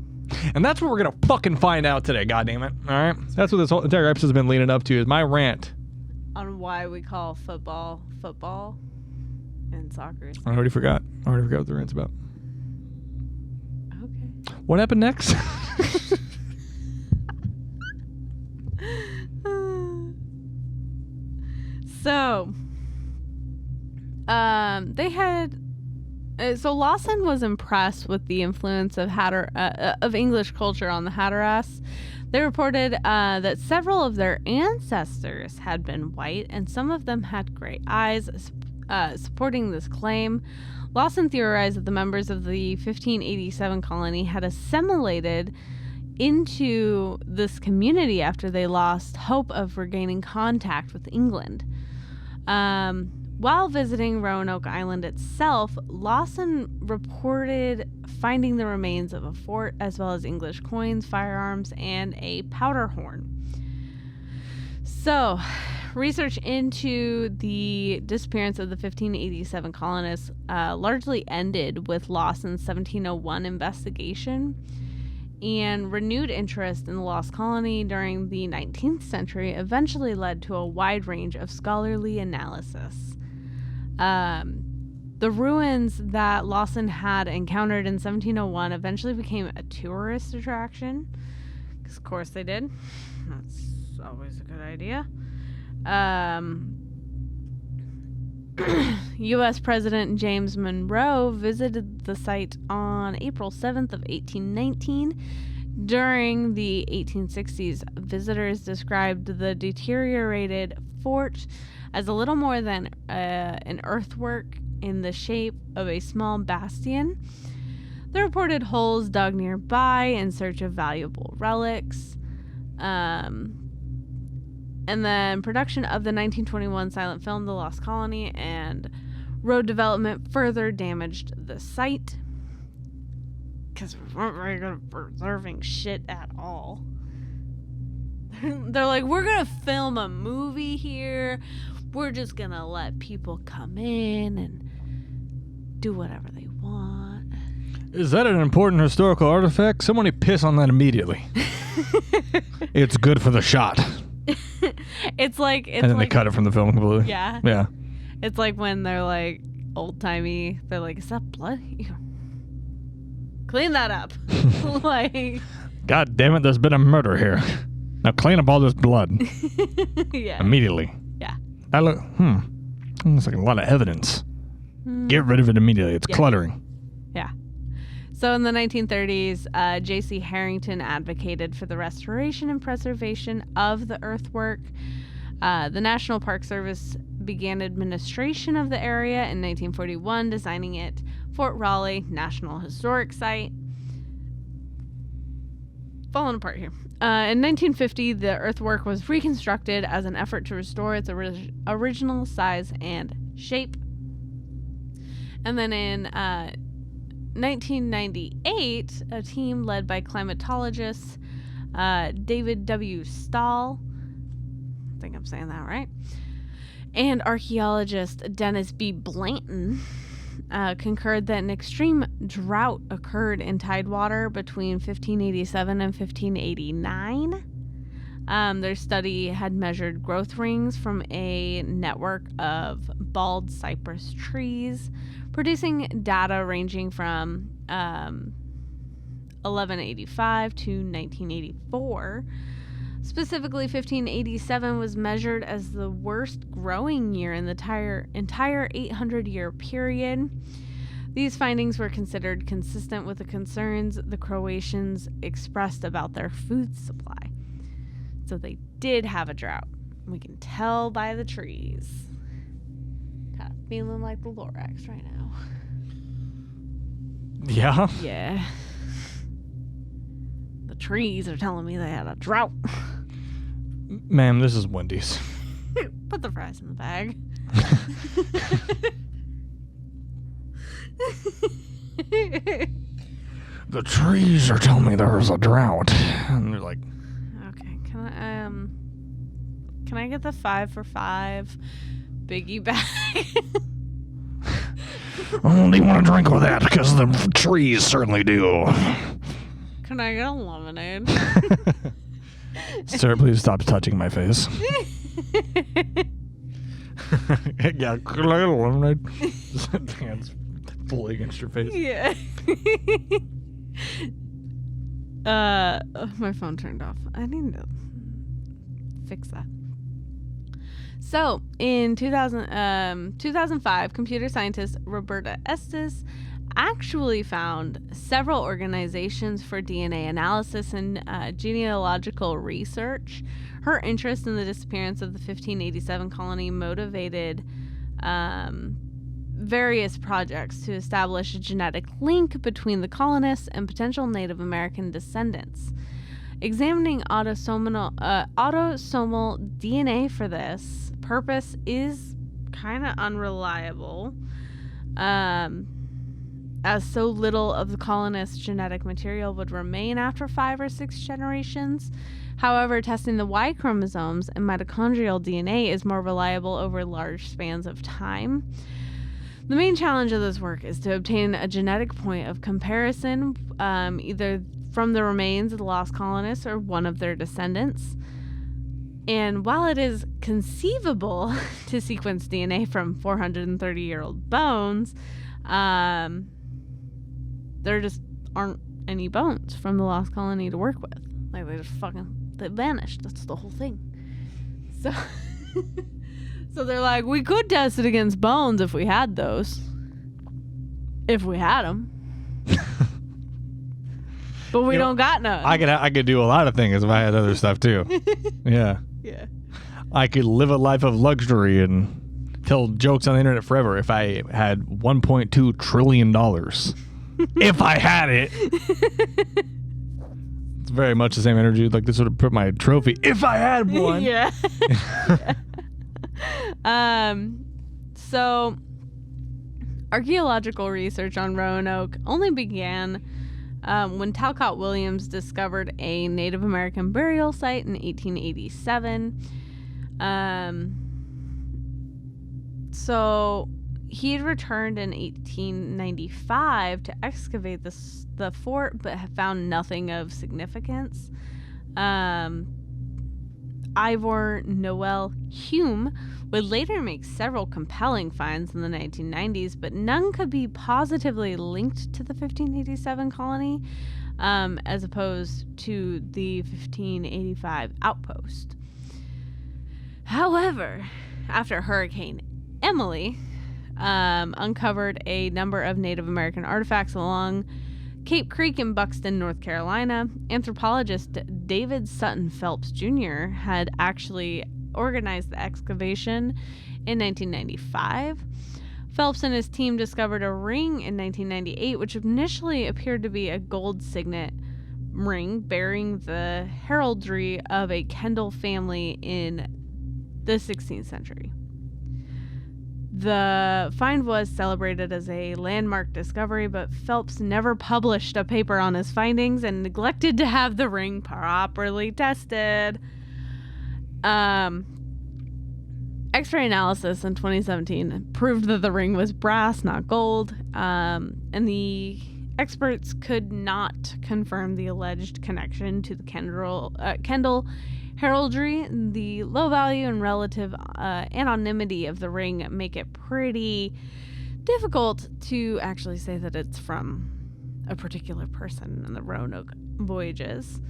And that's what we're gonna fucking find out today, goddammit. Alright? That's what this whole entire episode has been leading up to, is my rant. On why we call football and soccer. I already forgot. What the rant's about. Okay. What happened next? So, they had So Lawson was impressed with the influence of of English culture on the Hatteras. They reported that several of their ancestors had been white, and some of them had gray eyes. Supporting this claim, Lawson theorized that the members of the 1587 colony had assimilated into this community after they lost hope of regaining contact with England. While visiting Roanoke Island itself, Lawson reported finding the remains of a fort as well as English coins, firearms, and a powder horn. So, research into the disappearance of the 1587 colonists largely ended with Lawson's 1701 investigation, and renewed interest in the lost colony during the 19th century eventually led to a wide range of scholarly analysis. The ruins that Lawson had encountered in 1701 eventually became a tourist attraction, because of course they did. That's always a good idea. U.S. President James Monroe visited the site on April 7th of 1819. During the 1860s, visitors described the deteriorated fort as a little more than an earthwork in the shape of a small bastion. They reported holes dug nearby in search of valuable relics. And then production of the 1921 silent film The Lost Colony and road development further damaged the site, because we weren't very good at preserving shit at all. They're like, we're gonna film a movie here, we're just gonna let people come in and do whatever they want. Is that an important historical artifact? Somebody piss on that immediately. It's good for the shot. It's like, and then they cut it from the film completely. Yeah. Yeah. It's like when they're like old timey. They're like, "Is that blood? Clean that up." Like, God damn it! There's been a murder here. Now clean up all this blood. Yeah. Immediately. Yeah. That look. Looks like a lot of evidence. Get rid of it immediately. It's cluttering. Yeah. So in the 1930s, J.C. Harrington advocated for the restoration and preservation of the earthwork. The National Park Service began administration of the area in 1941, designing it Fort Raleigh National Historic Site. Falling apart here. In 1950, the earthwork was reconstructed as an effort to restore its original size and shape. And then in 1998, a team led by climatologist David W. Stahl, I think I'm saying that right, and archaeologist Dennis B. Blanton concurred that an extreme drought occurred in Tidewater between 1587 and 1589. Their study had measured growth rings from a network of bald cypress trees, producing data ranging from 1185 to 1984. Specifically, 1587 was measured as the worst growing year in the entire 800-year period. These findings were considered consistent with the concerns the Croatians expressed about their food supply. So they did have a drought. We can tell by the trees. Kind of feeling like the Lorax right now. Yeah? Yeah. The trees are telling me they had a drought. Ma'am, this is Wendy's. Put the fries in the bag. The trees are telling me there's a drought. And they're like, okay, can I get the 5 for $5 biggie bag? I only want to drink with that because the trees certainly do. Can I get a lemonade? Sir, please stop touching my face. Yeah, can I get a lemonade? Hands fully against your face. Yeah. My phone turned off. I need to fix that. So, in 2005, computer scientist Roberta Estes actually found several organizations for DNA analysis and genealogical research. Her interest in the disappearance of the 1587 colony motivated various projects to establish a genetic link between the colonists and potential Native American descendants. Examining autosomal DNA for this purpose is kind of unreliable, as so little of the colonists' genetic material would remain after 5 or 6 generations. However, testing the Y chromosomes and mitochondrial DNA is more reliable over large spans of time. The main challenge of this work is to obtain a genetic point of comparison, either from the remains of the lost colonists or one of their descendants. And while it is conceivable to sequence DNA from 430-year-old bones, there just aren't any bones from the lost colony to work with. Like, they vanished. That's the whole thing. So, so they're like, we could test it against bones if we had those. If we had them. But we don't got none. I could do a lot of things if I had other stuff too. Yeah. Yeah. I could live a life of luxury and tell jokes on the internet forever if I had $1.2 trillion. If I had it. It's very much the same energy. Like, this would have put my trophy. If I had one. Yeah. So, archaeological research on Roanoke only began when Talcott Williams discovered a Native American burial site in 1887. So he had returned in 1895 to excavate the fort, but had found nothing of significance. Ivor Noel Hume would later make several compelling finds in the 1990s, but none could be positively linked to the 1587 colony, as opposed to the 1585 outpost. However, after Hurricane Emily uncovered a number of Native American artifacts along Cape Creek in Buxton, North Carolina, anthropologist David Sutton Phelps Jr. had actually organized the excavation in 1995. Phelps and his team discovered a ring in 1998, which initially appeared to be a gold signet ring bearing the heraldry of a Kendall family in the 16th century. The find was celebrated as a landmark discovery, but Phelps never published a paper on his findings and neglected to have the ring properly tested. X-ray analysis in 2017 proved that the ring was brass, not gold, and the experts could not confirm the alleged connection to the Kendall heraldry. The low value and relative anonymity of the ring make it pretty difficult to actually say that it's from a particular person in the Roanoke voyages,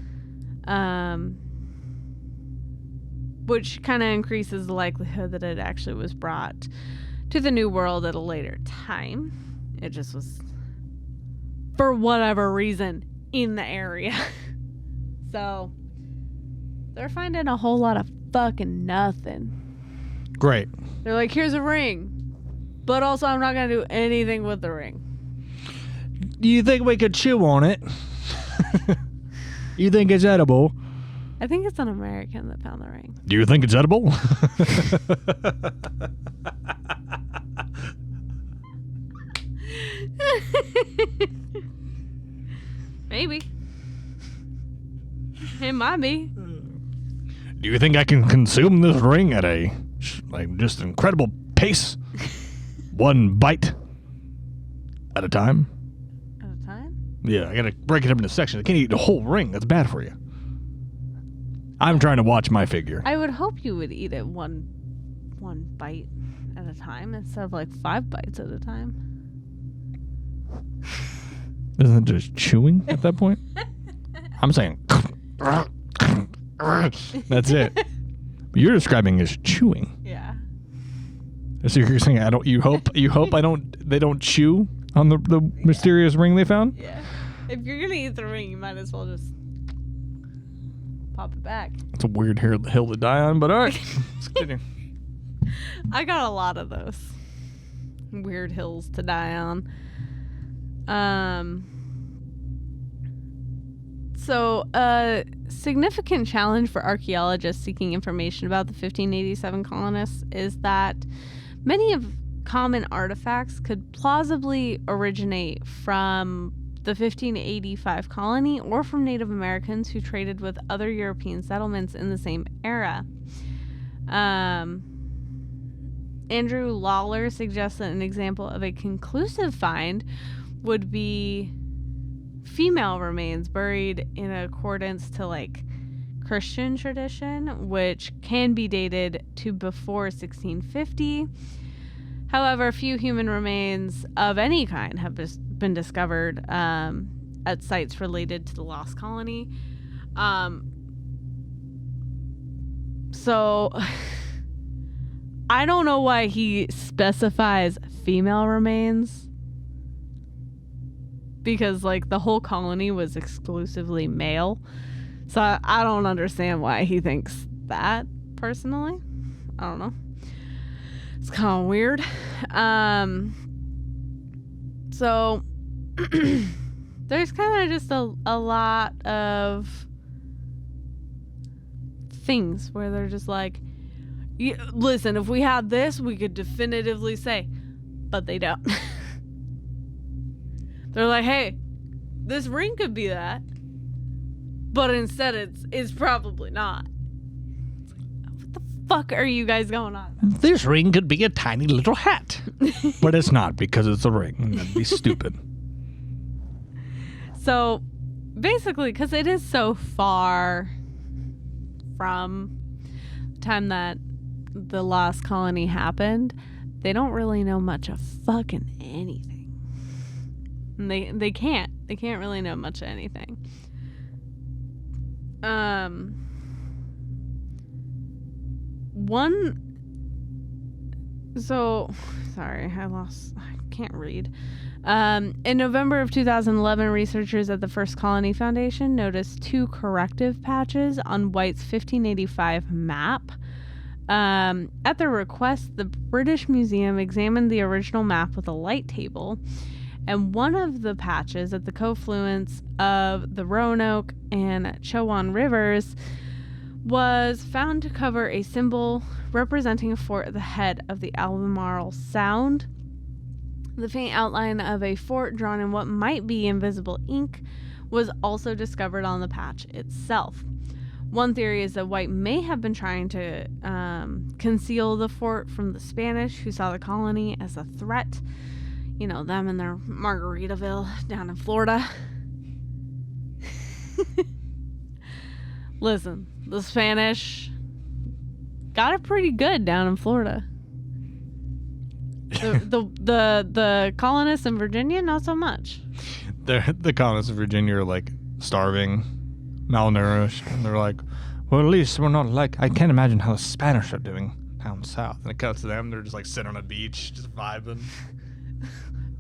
which kind of increases the likelihood that it actually was brought to the New World at a later time. It just was, for whatever reason, in the area. So they're finding a whole lot of fucking nothing. Great. They're like, here's a ring, but also I'm not going to do anything with the ring. Do you think we could chew on it? You think it's edible? I think it's an American that found the ring. Do you think it's edible? Maybe. It might be. Do you think I can consume this ring at a just incredible pace? One bite at a time? At a time? Yeah, I gotta break it up into sections. I can't eat the whole ring. That's bad for you. I'm trying to watch my figure. I would hope you would eat it one bite at a time instead of like 5 bites at a time. Isn't it just chewing at that point? I'm saying that's it. But you're describing as chewing. Yeah. So you're saying you hope they don't chew on the mysterious ring they found? Yeah. If you're gonna eat the ring, you might as well just pop it back. It's a weird hill to die on, but all right. Let's continue. I got a lot of those weird hills to die on. So a significant challenge for archaeologists seeking information about the 1587 colonists is that many of common artifacts could plausibly originate from the 1585 colony or from Native Americans who traded with other European settlements in the same era. Andrew Lawler suggests that an example of a conclusive find would be female remains buried in accordance to like Christian tradition, which can be dated to before 1650. However, few human remains of any kind have been discovered at sites related to the lost colony. So I don't know why he specifies female remains, because like the whole colony was exclusively male. So I don't understand why he thinks that, personally. I don't know. It's kind of weird. So there's kind of just a lot of things where they're just like, listen, if we had this, we could definitively say, but they don't. They're like, hey, this ring could be that, but instead it's probably not. What the fuck are you guys going on? This ring could be a tiny little hat, but it's not because it's a ring. That'd be stupid. So basically, because it is so far from the time that the lost colony happened, they don't really know much of fucking anything. And they can't really know much of anything. I can't read. In November of 2011, researchers at the First Colony Foundation noticed 2 corrective patches on White's 1585 map. At their request, the British Museum examined the original map with a light table, and one of the patches at the confluence of the Roanoke and Chowan rivers was found to cover a symbol representing a fort at the head of the Albemarle Sound. The faint outline of a fort drawn in what might be invisible ink was also discovered on the patch itself. One theory is that White may have been trying to conceal the fort from the Spanish, who saw the colony as a threat. You know, them and their Margaritaville down in Florida. Listen, the Spanish got it pretty good down in Florida. The colonists in Virginia, not so much. The colonists in Virginia are like starving, malnourished, and they're like, well, at least we're not like, I can't imagine how the Spanish are doing down south. And it cuts to them, they're just like sitting on a beach, just vibing.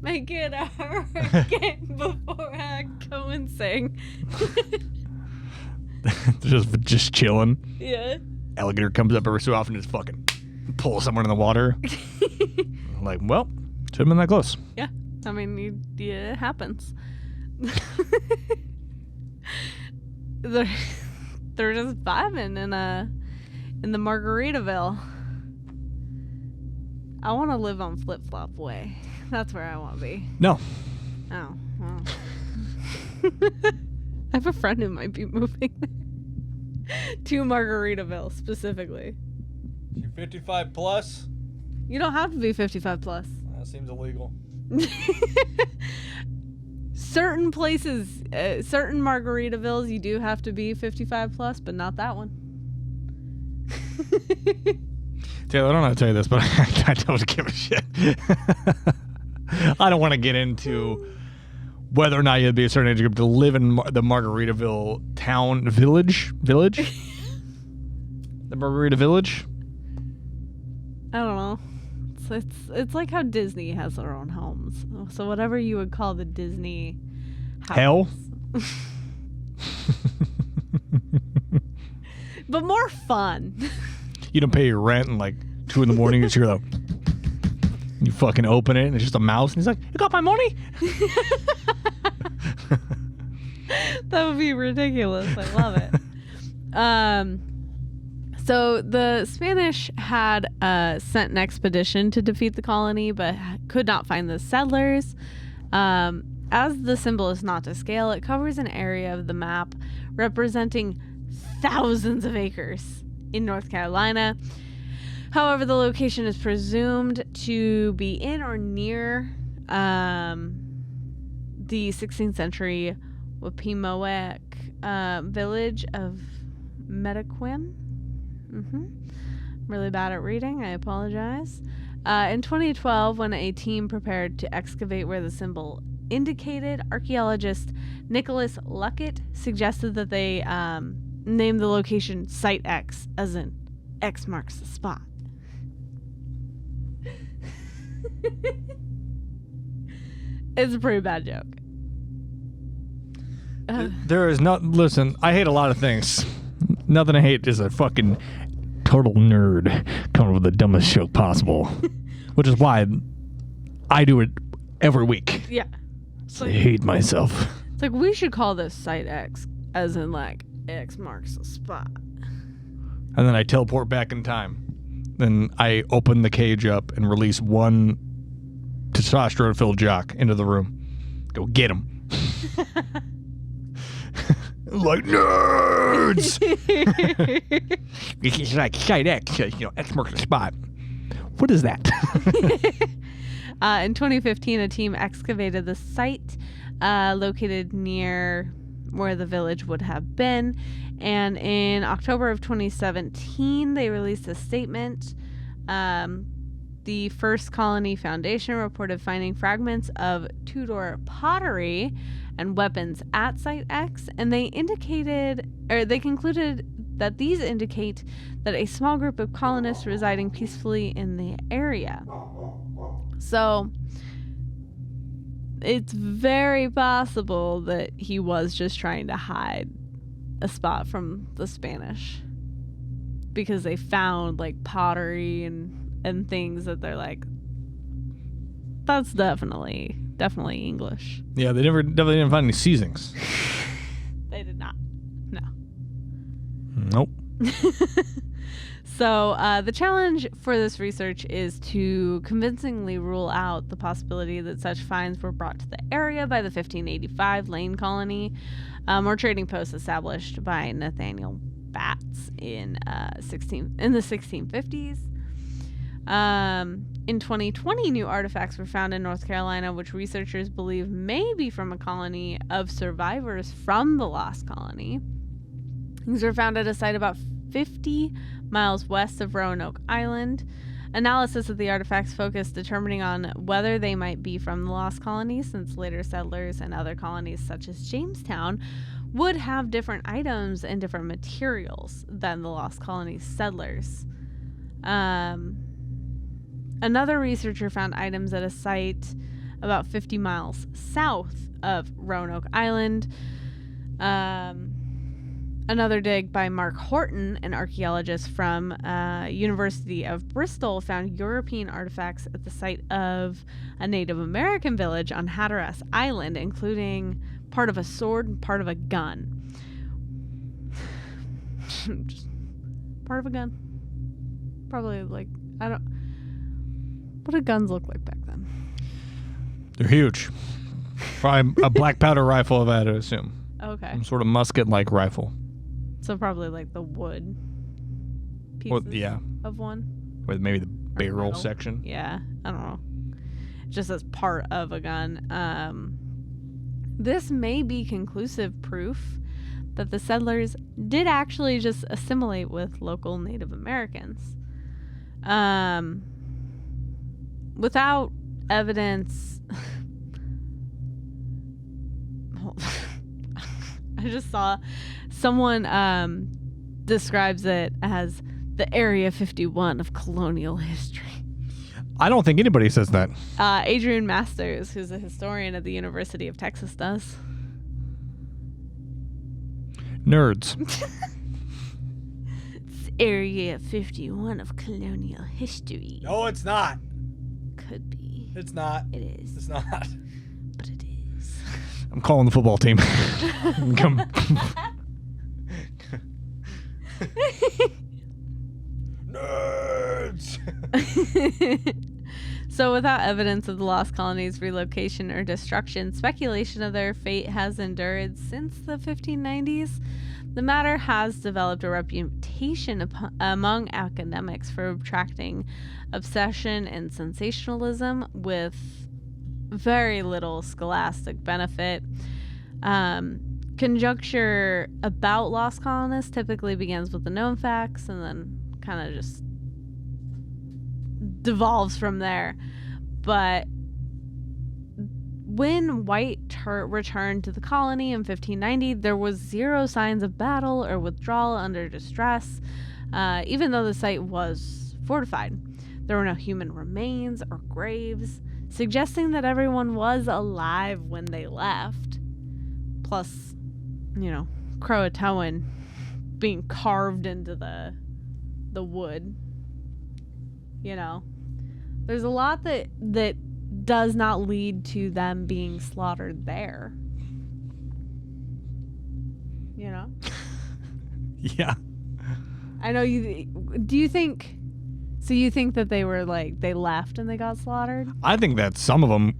Make it a hurricane before I go and sing. just chilling. Yeah. Alligator comes up every so often and just fucking pulls someone in the water. Like, well, should have been that close. Yeah. I mean, it happens. They're just vibing in the Margaritaville. I want to live on Flip Flop Way. That's where I want to be. No. Oh, well. I have a friend who might be moving to Margaritaville specifically. You're 55 plus? You don't have to be 55 plus. That seems illegal. Certain places, certain Margaritavilles, you do have to be 55 plus, but not that one. Taylor, I don't know how to tell you this, but I don't give a shit. I don't want to get into whether or not you have to be a certain age group to live in the Margaritaville village? The Margarita Village? I don't know. It's It's like how Disney has their own homes. So whatever you would call the Disney house. Hell? But more fun. You don't pay your rent and like 2 a.m. you hear the you fucking open it and it's just a mouse and he's like, you got my money? That would be ridiculous. I love it. So the Spanish had sent an expedition to defeat the colony, but could not find the settlers. As the symbol is not to scale, it covers an area of the map representing thousands of acres in North Carolina. However, the location is presumed to be in or near the 16th century Wapimawick village of Metaquim. Really bad at reading. I apologize. In 2012, when a team prepared to excavate where the symbol indicated, archaeologist Nicholas Luckett suggested that they name the location Site X, as in X marks the spot. It's a pretty bad joke. There is not. Listen, I hate a lot of things. Nothing I hate is a fucking total nerd coming up with the dumbest joke possible, which is why I do it every week. Yeah. So I hate myself. It's like, we should call this Site X, as in like X marks the spot. And then I teleport back in time. Then I open the cage up and release one testosterone-filled jock into the room. Go get him. Like, nerds! It's like Site X, X marks the spot. What is that? In 2015, a team excavated the site located near where the village would have been. And in October of 2017, they released a statement. The First Colony Foundation reported finding fragments of Tudor pottery and weapons at Site X, and they concluded that these indicate that a small group of colonists residing peacefully in the area. So it's very possible that he was just trying to hide a spot from the Spanish, because they found like pottery and things that they're like, that's definitely English. Yeah, they definitely didn't find any seasonings. They did not. No. Nope. So the challenge for this research is to convincingly rule out the possibility that such finds were brought to the area by the 1585 Lane Colony, or trading post established by Nathaniel Batts in the 1650s. In 2020, new artifacts were found in North Carolina, which researchers believe may be from a colony of survivors from the lost colony. These were found at a site about 50 miles west of Roanoke Island. Analysis of the artifacts focused determining on whether they might be from the lost colony, since later settlers and other colonies such as Jamestown would have different items and different materials than the lost colony's settlers. Another researcher found items at a site about 50 miles south of Roanoke Island. Another dig by Mark Horton, an archaeologist from University of Bristol, found European artifacts at the site of a Native American village on Hatteras Island, including part of a sword and part of a gun. Just part of a gun. Probably like, what did guns look like back then? They're huge. Probably a black powder rifle, if I had to assume. Okay. Some sort of musket-like rifle. So probably like the wood pieces of one. With maybe the barrel section. Yeah, I don't know. Just as part of a gun. This may be conclusive proof that the settlers did actually just assimilate with local Native Americans. Without evidence... I just saw someone describes it as the Area 51 of colonial history. I don't think anybody says that. Adrian Masters, who's a historian at the University of Texas, does. Nerds. It's Area 51 of colonial history. No, it's not. Could be. It's not. It is. It's not. But it is. I'm calling the football team. Come. Nerds. So without evidence of the lost colony's relocation or destruction, speculation of their fate has endured since the 1590s. The matter has developed a reputation among academics for attracting obsession and sensationalism with very little scholastic benefit. Conjecture about lost colonists typically begins with the known facts and then kind of just devolves from there. But when White returned to the colony in 1590, there was zero signs of battle or withdrawal under distress, even though the site was fortified. There were no human remains or graves, suggesting that everyone was alive when they left. Plus, Croatoan being carved into the wood. There's a lot that does not lead to them being slaughtered there. Yeah. I know you. Do you think? So you think that they were they left and they got slaughtered? I think that some of them,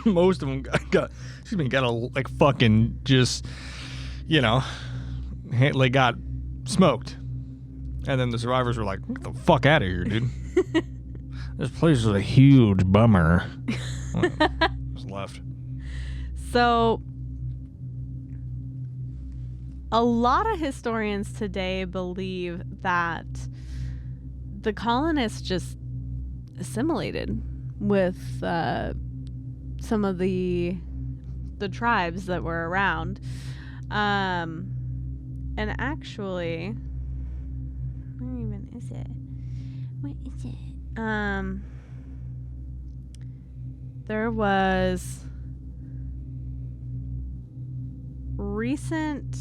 most of them got fucking just, they got smoked. And then the survivors were like, get the fuck out of here, dude. This place is a huge bummer. Just left. So, a lot of historians today believe that the colonists just assimilated with some of the tribes that were around. And actually, where even is it? What is it? There was recent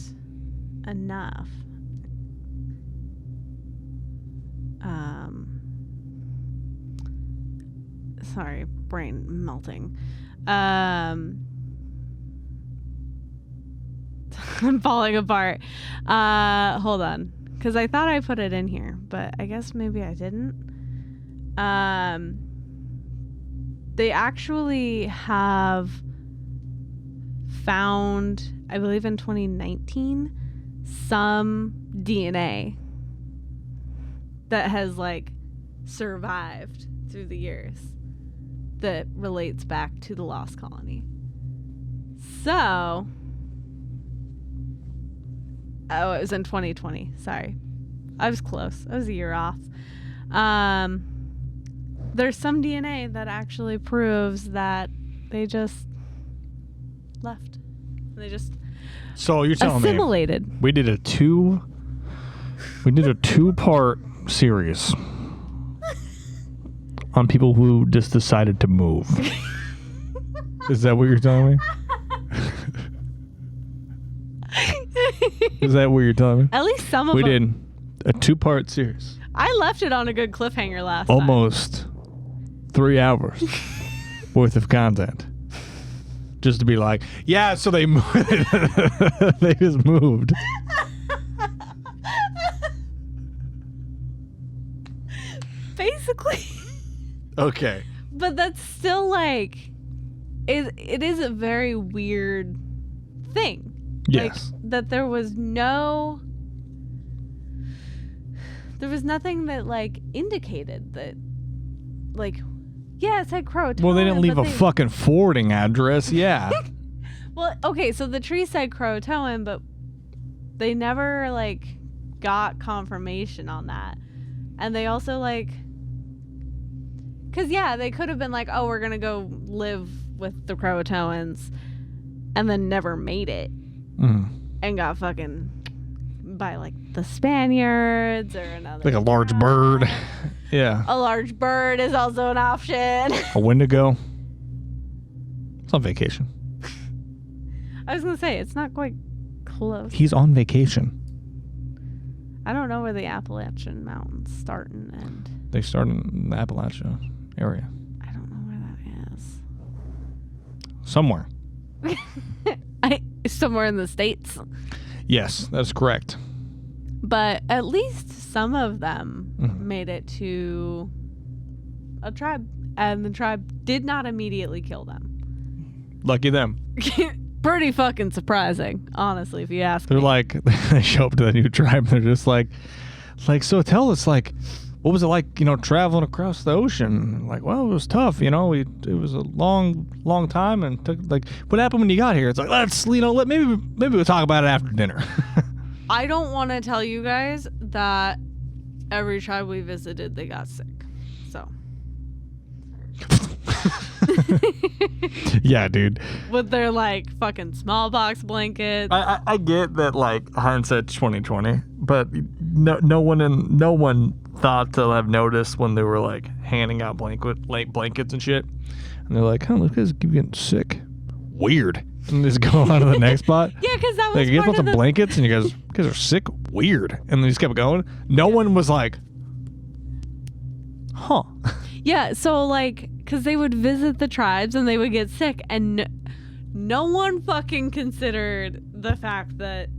enough sorry, brain melting. I'm falling apart. Hold on, because I thought I put it in here, but I guess maybe I didn't. They actually have found, I believe in 2019, some DNA that has survived through the years that relates back to the lost colony. So, it was in 2020. Sorry. I was close. I was a year off. There's some DNA that actually proves that they just left. They just so you're telling assimilated. Me we did a two-part series on people who just decided to move. Is that what you're telling me? Is that what you're telling me? At least some of we them. did a two-part series. I left it on a good cliffhanger last time. Almost 3 hours worth of content. Just to be like, yeah, so they moved. They just moved. Basically. Okay. But that's still it is a very weird thing. Yes. That there was nothing that indicated that yeah, it said Croatoan. Well, they didn't leave a fucking forwarding address. Yeah. Well, okay, so the tree said Croatoan, but they never got confirmation on that. And they also because yeah, they could have been oh, we're gonna go live with the Croatoans, and then never made it, and got fucking by the Spaniards or another a large bird. Yeah. A large bird is also an option. A Wendigo. It's on vacation. I was going to say, it's not quite close. He's on vacation. I don't know where the Appalachian Mountains start and end. They start in the Appalachia area. I don't know where that is. Somewhere. Somewhere in the States. Yes, that's correct. But at least some of them made it to a tribe, and the tribe did not immediately kill them. Lucky them. Pretty fucking surprising, honestly, if you ask They're me. like, they show up to the new tribe. They're just like, so tell us, like, what was it like, traveling across the ocean? Like, well, it was tough, it was a long time, and took, like, what happened when you got here? It's like, let's, maybe we'll talk about it after dinner. I don't want to tell you guys that every tribe we visited, they got sick. So. Yeah, dude. With their, like, fucking smallpox blankets. I get that, like, hindsight's 2020, but no one thought to have noticed when they were, like, handing out blankets and shit. And they're like, oh, those guys keep getting sick. Weird. And just go on to the next spot. Yeah, because that was like, you guys part want of some blankets, and you guys are sick? Weird. And they just kept going. No one was like, huh. Yeah, so, like, because they would visit the tribes and they would get sick, and no one fucking considered the fact that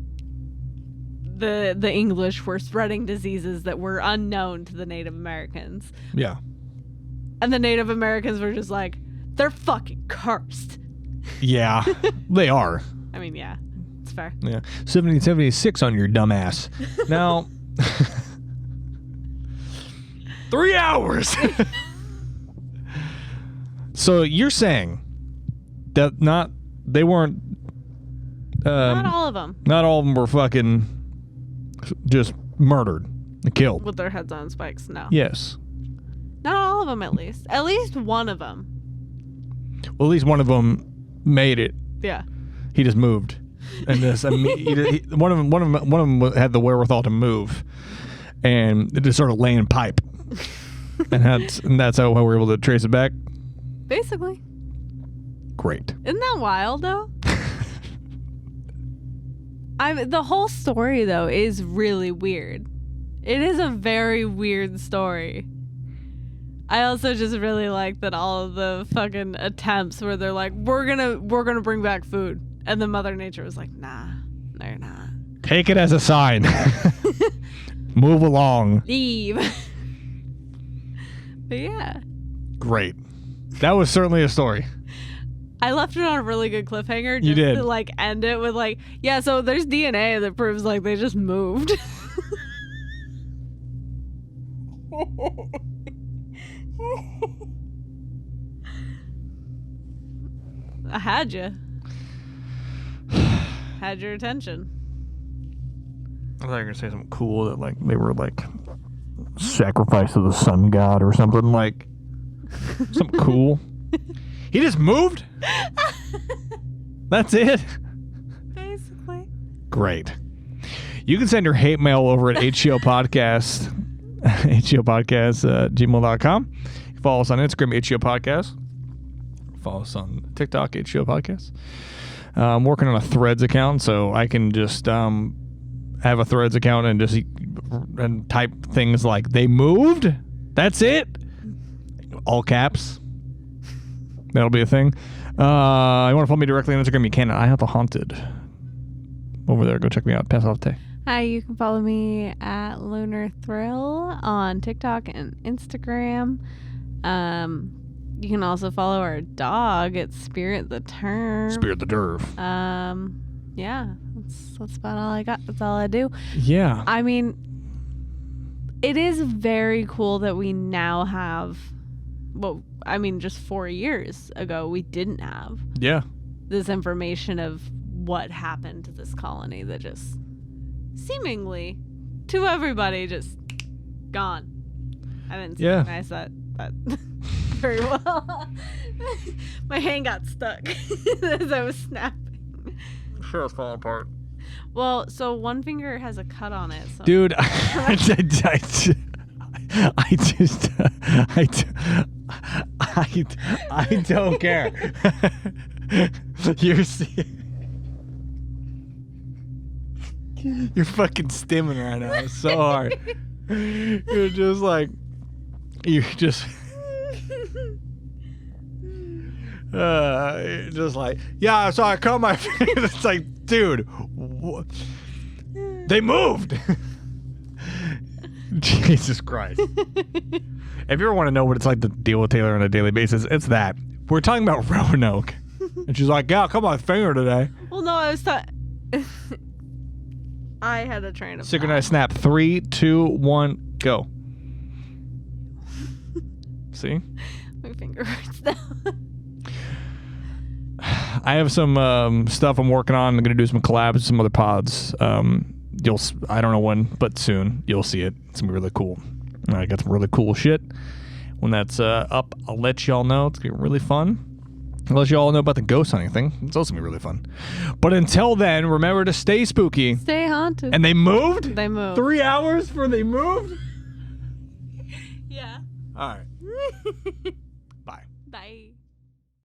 the English were spreading diseases that were unknown to the Native Americans. Yeah. And the Native Americans were just like, they're fucking cursed. Yeah, they are. I mean, yeah, it's fair. Yeah. 1776 on your dumb ass. Now, 3 hours. So you're saying that they weren't. Not all of them. Not all of them were fucking just murdered and killed. With their heads on spikes, no. Yes. Not all of them, at least. At least one of them. Well, at least one of them made it. Yeah. He just moved, and one of them had the wherewithal to move, and it just started laying pipe, and that's how we were able to trace it back. Basically. Great. Isn't that wild, though? The whole story, though, is really weird. It is a very weird story. I also just really like that all of the fucking attempts where they're like, we're gonna bring back food, and then Mother Nature was like, nah, they're not. Take it as a sign. Move along. Leave. But yeah. Great. That was certainly a story. I left it on a really good cliffhanger just you did. to like end it with like, yeah, so there's DNA that proves like they just moved. I had you. Had your attention. I thought you were gonna say something cool that like they were like sacrifice to the sun god or something like something cool. He just moved? That's it? Basically. Great. You can send your hate mail over at HGOPodcast, HGOPodcast@gmail.com. Follow us on Instagram, HGOPodcast. Follow us on TikTok, HGOPodcast. I'm working on a Threads account, so I can just have a Threads account and just type things like, they moved? That's it? All caps. That'll be a thing. You want to follow me directly on Instagram? You can. I have a haunted over there. Go check me out. Pass off Tay. Hi, you can follow me at Lunar Thrill on TikTok and Instagram. You can also follow our dog at Spirit the Term. Spirit the Derv. Yeah, that's about all I got. That's all I do. Yeah. I mean, it is very cool that we now have. Well, I mean, just 4 years ago, we didn't have this information of what happened to this colony that just seemingly, to everybody, just gone. I didn't recognize that very well. My hand got stuck as I was snapping. Sure, it's falling apart. Well, so one finger has a cut on it. So. Dude, I don't care. You're fucking stimming right now. It's so hard. You're just like, yeah, so I cut my finger. It's like, dude, they moved. Jesus Christ. If you ever want to know what it's like to deal with Taylor on a daily basis, it's that. We're talking about Roanoke. And she's like, yeah, cut my finger today. Well, no, I was I had a train of Synchronized snap. 3, 2, 1, go. See? My finger hurts now. I have some stuff I'm working on. I'm going to do some collabs with some other pods. I don't know when, but soon you'll see it. It's going to be really cool. I got some really cool shit. When that's up, I'll let y'all know. It's going to be really fun. I'll let y'all know about the ghost hunting thing. It's also going to be really fun. But until then, remember to stay spooky. Stay haunted. And they moved? They moved. 3 hours before they moved? Yeah. All right.